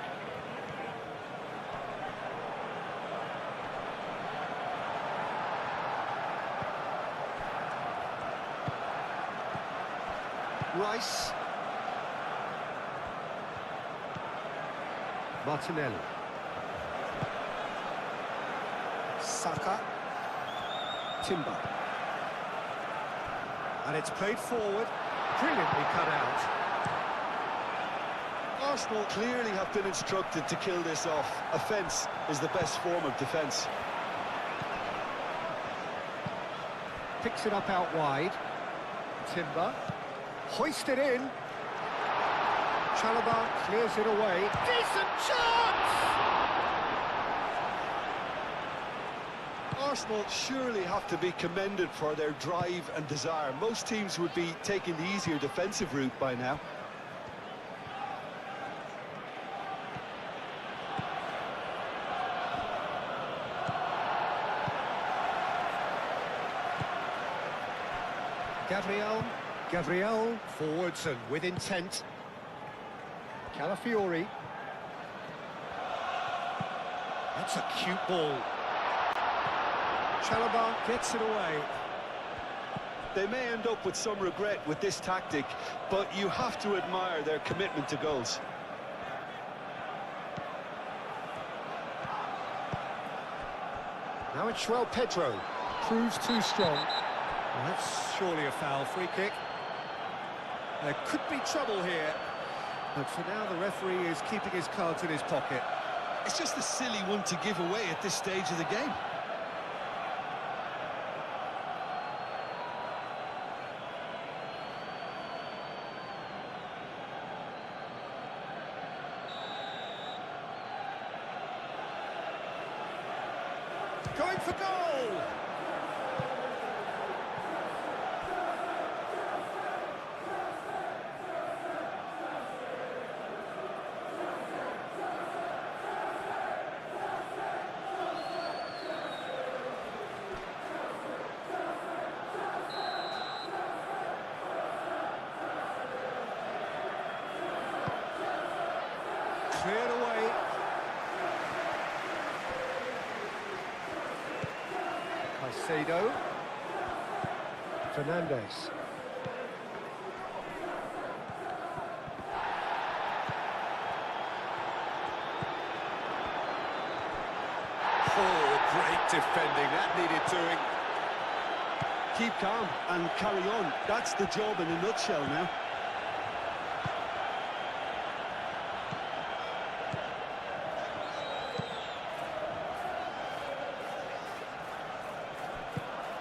Rice. Martinelli. Saka. Timber. And it's played forward. Brilliantly cut out. Arsenal clearly have been instructed to kill this off. Offence is the best form of defence. Picks it up out wide. Timber. Hoisted in. Chalobah clears it away. Decent chance! Arsenal surely have to be commended for their drive and desire. Most teams would be taking the easier defensive route by now. Gabriel, forwards and with intent. Calafiori. That's a cute ball. Chalobah gets it away. They may end up with some regret with this tactic, but you have to admire their commitment to goals. Now it's João Pedro. Proves too strong. Well, that's surely a foul. Free kick. There could be trouble here. But for now, the referee is keeping his cards in his pocket. It's just a silly one to give away at this stage of the game. Going for goal! Cleared away. Caicedo. Fernandes. Oh, great defending. That needed doing. Keep calm and carry on. That's the job in a nutshell now.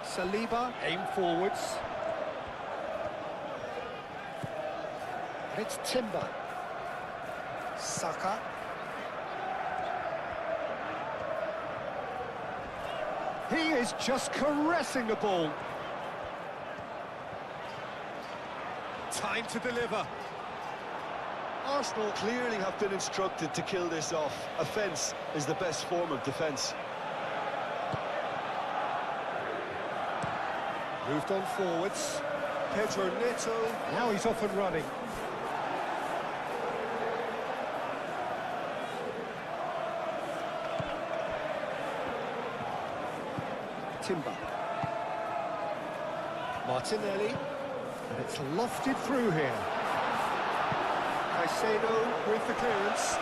Saliba, aim forwards. And it's Timber. Saka. He is just caressing the ball. Time to deliver. Arsenal clearly have been instructed to kill this off. Offence is the best form of defence. Moved on forwards. Pedro Neto. Now he's off and running. Timber. Martinelli. And it's lofted through here. Caicedo with the clearance.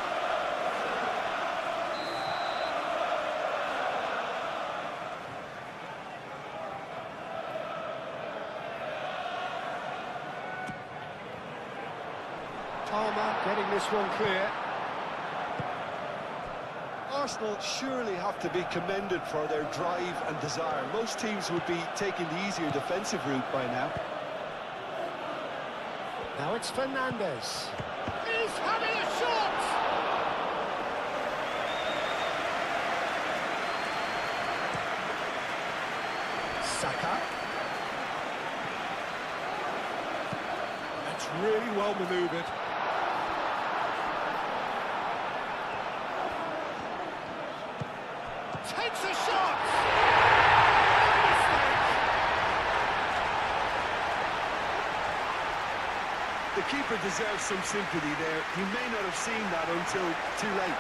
Palmer getting this one clear. Arsenal surely have to be commended for their drive and desire. Most teams would be taking the easier defensive route by now. Now it's Fernandes. He's having a shot! Saka. That's really well manoeuvred. Takes a shot! The keeper deserves some sympathy there. He may not have seen that until too late.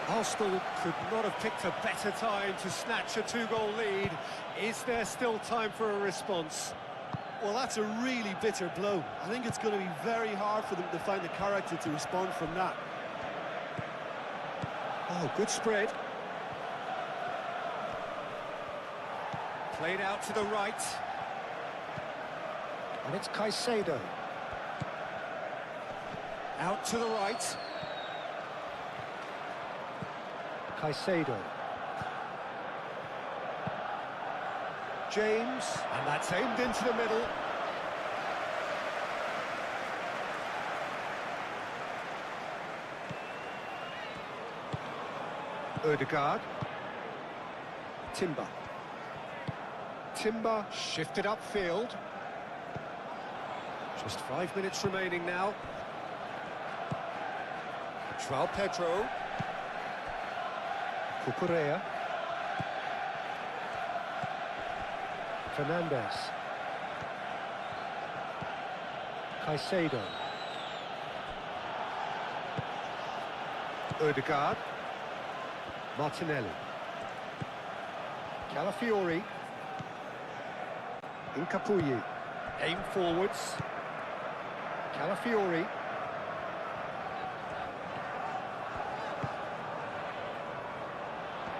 Arsenal could not have picked a better time to snatch a two-goal lead. Is there still time for a response? Well, that's a really bitter blow. I think it's going to be very hard for them to find the character to respond from that. Oh, good spread. Played out to the right. And it's Caicedo. Out to the right. Caicedo. James, and that's aimed into the middle. Ødegaard. Timber. Timber shifted upfield. Just 5 minutes remaining now. João Pedro. Cucurella. Fernandes. Caicedo. Ødegaard. Martinelli. Calafiori. Incapuyi. Aim forwards. Calafiori.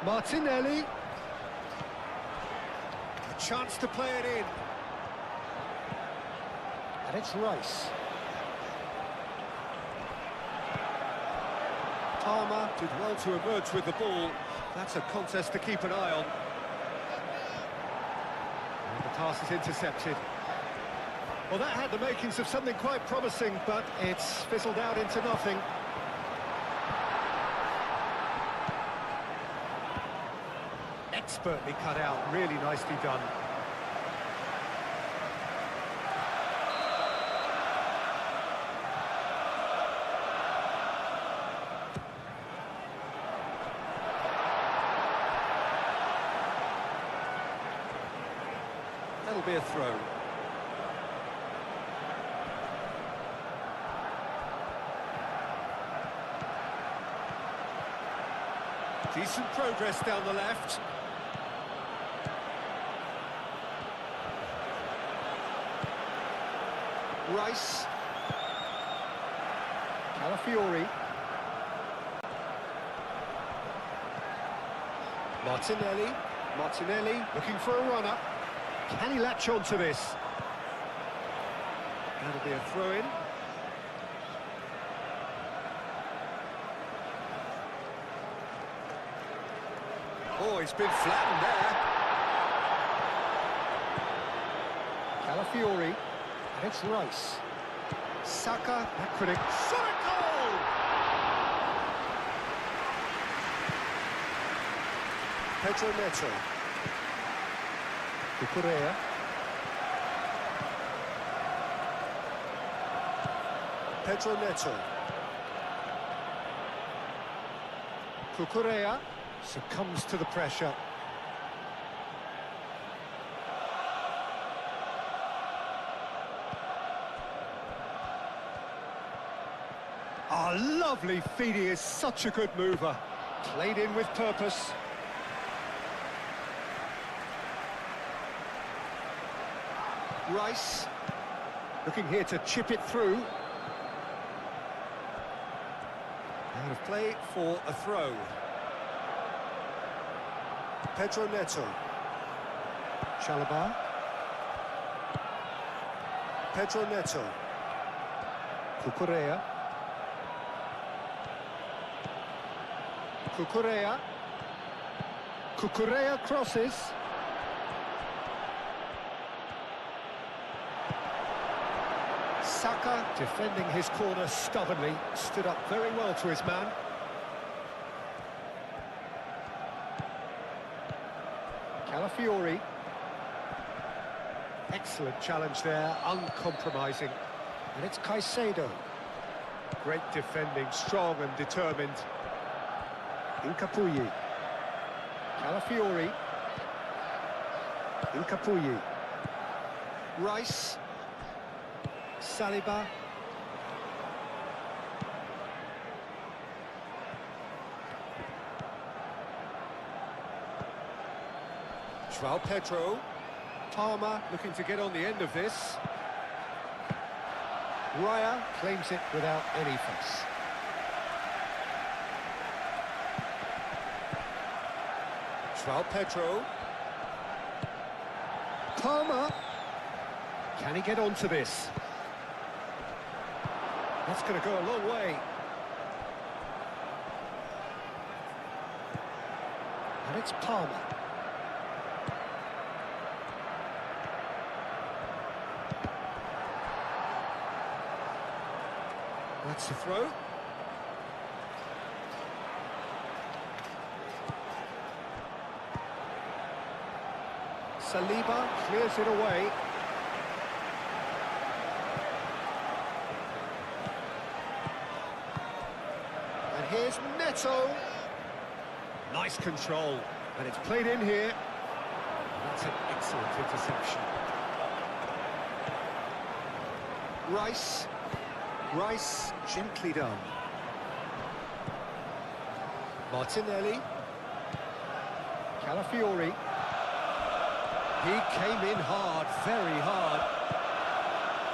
Martinelli. A chance to play it in. And it's Rice. Palmer did well to emerge with the ball. That's a contest to keep an eye on. And the pass is intercepted. Well, that had the makings of something quite promising, but it's fizzled out into nothing. Expertly cut out, really nicely done. That'll be a throw. Decent progress down the left. Rice. Calafiori. Martinelli. Martinelli looking for a runner. Can he latch on to this? That'll be a throw-in. Oh, he's been flattened there. Calafiori. And it's Rice. Saka, that could have... Solid goal! Pedro Neto. Cucurella. Pedro Neto. Cucurella succumbs to the pressure. Ah, lovely feed. He is such a good mover. Played in with purpose. Rice, looking here to chip it through. Out of play for a throw. Pedro Neto. Chalobah. Pedro Neto. Cucurella. Cucurella. Cucurella crosses. Saka, defending his corner stubbornly, stood up very well to his man. Calafiori. Excellent challenge there, uncompromising. And it's Caicedo. Great defending, strong and determined. Incapuyi. Calafiori. Incapuyi. Rice. Saliba. João Pedro. Palmer looking to get on the end of this. Raya claims it without any fuss. João Pedro. Palmer. Can he get onto this? That's going to go a long way. And it's Palmer. That's the throw. Saliba clears it away. And here's Neto. Nice control. And it's played in here. That's an excellent interception. Rice. Rice, gently done. Martinelli. Calafiori. He came in hard, very hard.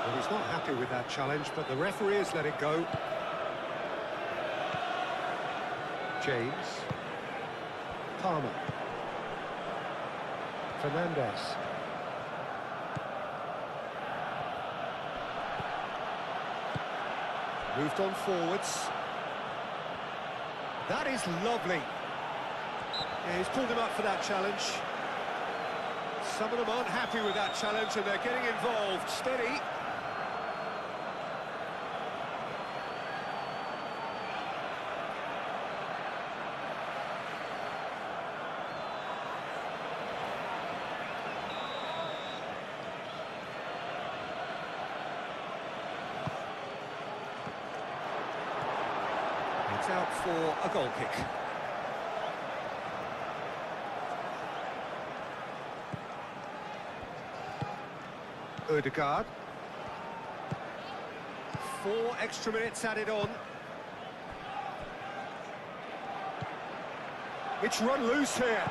Well, he's not happy with that challenge, but the referee has let it go. James. Palmer. Fernandez. Moved on forwards. That is lovely. Yeah, he's pulled him up for that challenge. Some of them aren't happy with that challenge and they're getting involved. Steady. It's out for a goal kick. Ødegaard. 4 extra minutes added on. It's run loose here.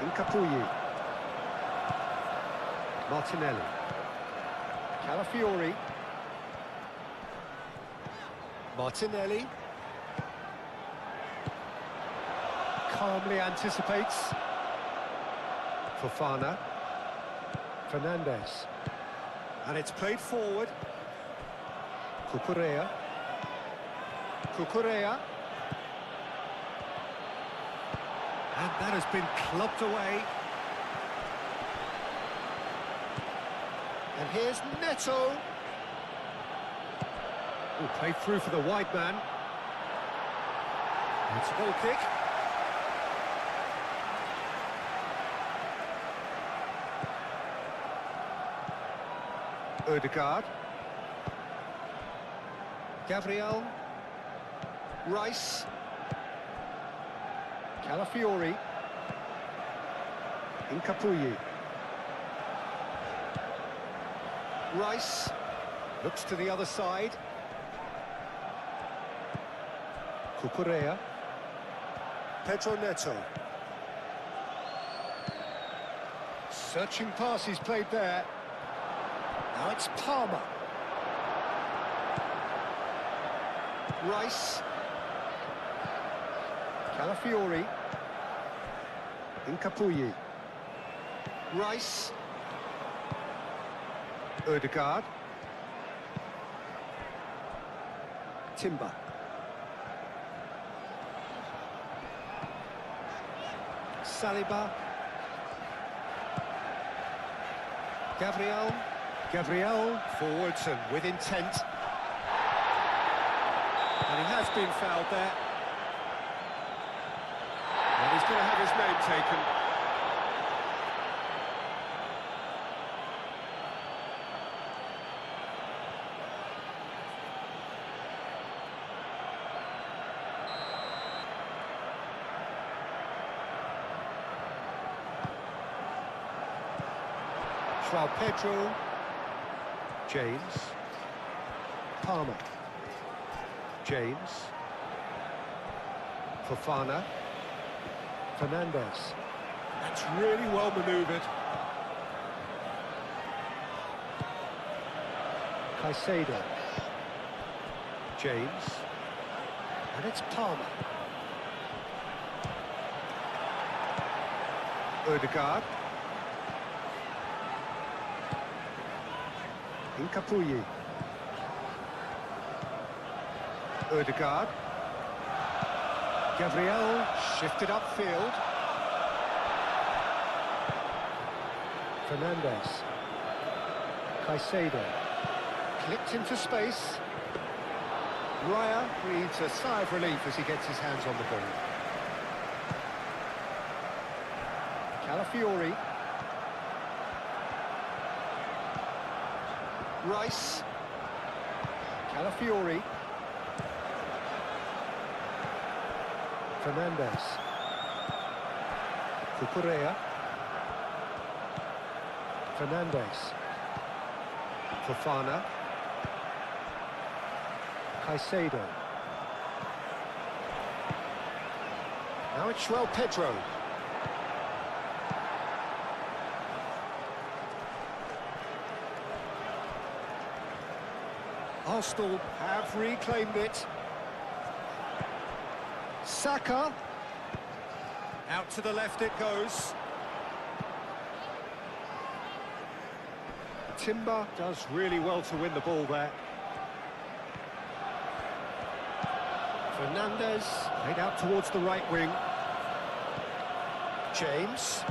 Incapuyi. Martinelli. Calafiori. Martinelli. Calmly anticipates. Fofana. Fernandez. And it's played forward. Cucurella. Cucurella. And that has been clubbed away. And here's Neto. Ooh, played through for the wide man. It's a goal kick. Ødegaard. Gabriel. Rice. Calafiori. Incapuyi. Rice. Looks to the other side. Cucurella. Pedro Neto. Searching pass he's played there. Now it's Palmer. Rice. Calafiori. Incapuyi. Rice. Ødegaard. Timber. Saliba. Gabriel. Gabriel forwards and with intent. And he has been fouled there. And he's going to have his name taken. João Pedro. James. Palmer. James. Fofana. Fernandez. That's really well manoeuvred. Caicedo. James. And it's Palmer. Ødegaard. Incapuyi. Ødegaard. Gabriel shifted upfield. Fernandez. Caicedo. Clipped into space. Raya breathes a sigh of relief as he gets his hands on the ball. Calafiori. Rice. Calafiori. Fernandez. Cucurella. Fernandez. Fofana. Caicedo. Now it's João Pedro. Arsenal have reclaimed it. Saka. Out to the left it goes. Timber does really well to win the ball there. Fernandez laid out towards the right wing. James.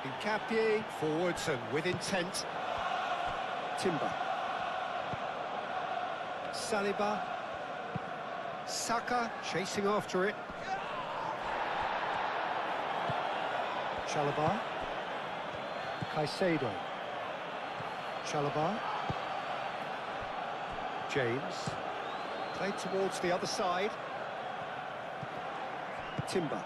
Hincapié forwards and with intent. Timber. Saliba. Saka chasing after it. Chalobah. Caicedo. Chalobah. James. Played towards the other side. Timber.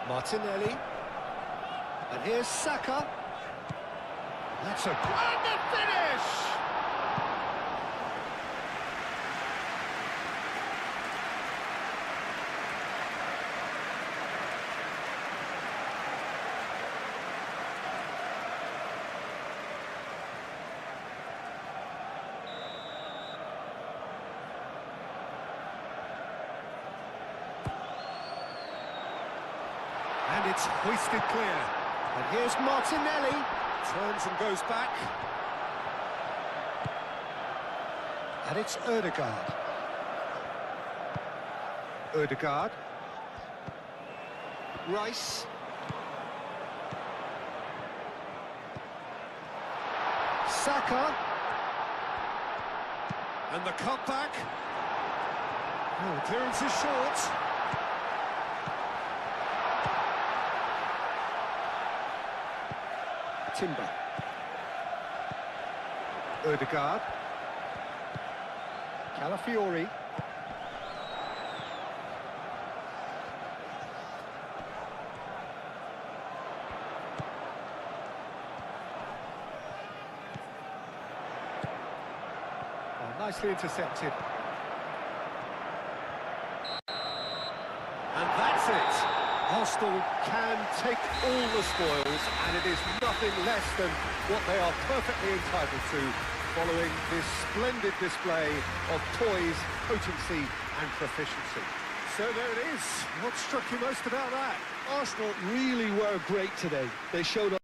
Martinelli. And here's Saka. That's a... And the finish! And it's hoisted clear. And here's Martinelli. Turns and goes back. And it's Ødegaard. Ødegaard. Rice. Saka. And the cutback. Oh, the clearance is short. Timber. Ødegaard. Calafiori. Oh, nicely intercepted. And that's it. Arsenal can take all the spoils, and it is nothing less than what they are perfectly entitled to, following this splendid display of poise, potency and proficiency. So there it is. What struck you most about that? Arsenal really were great today. They showed up.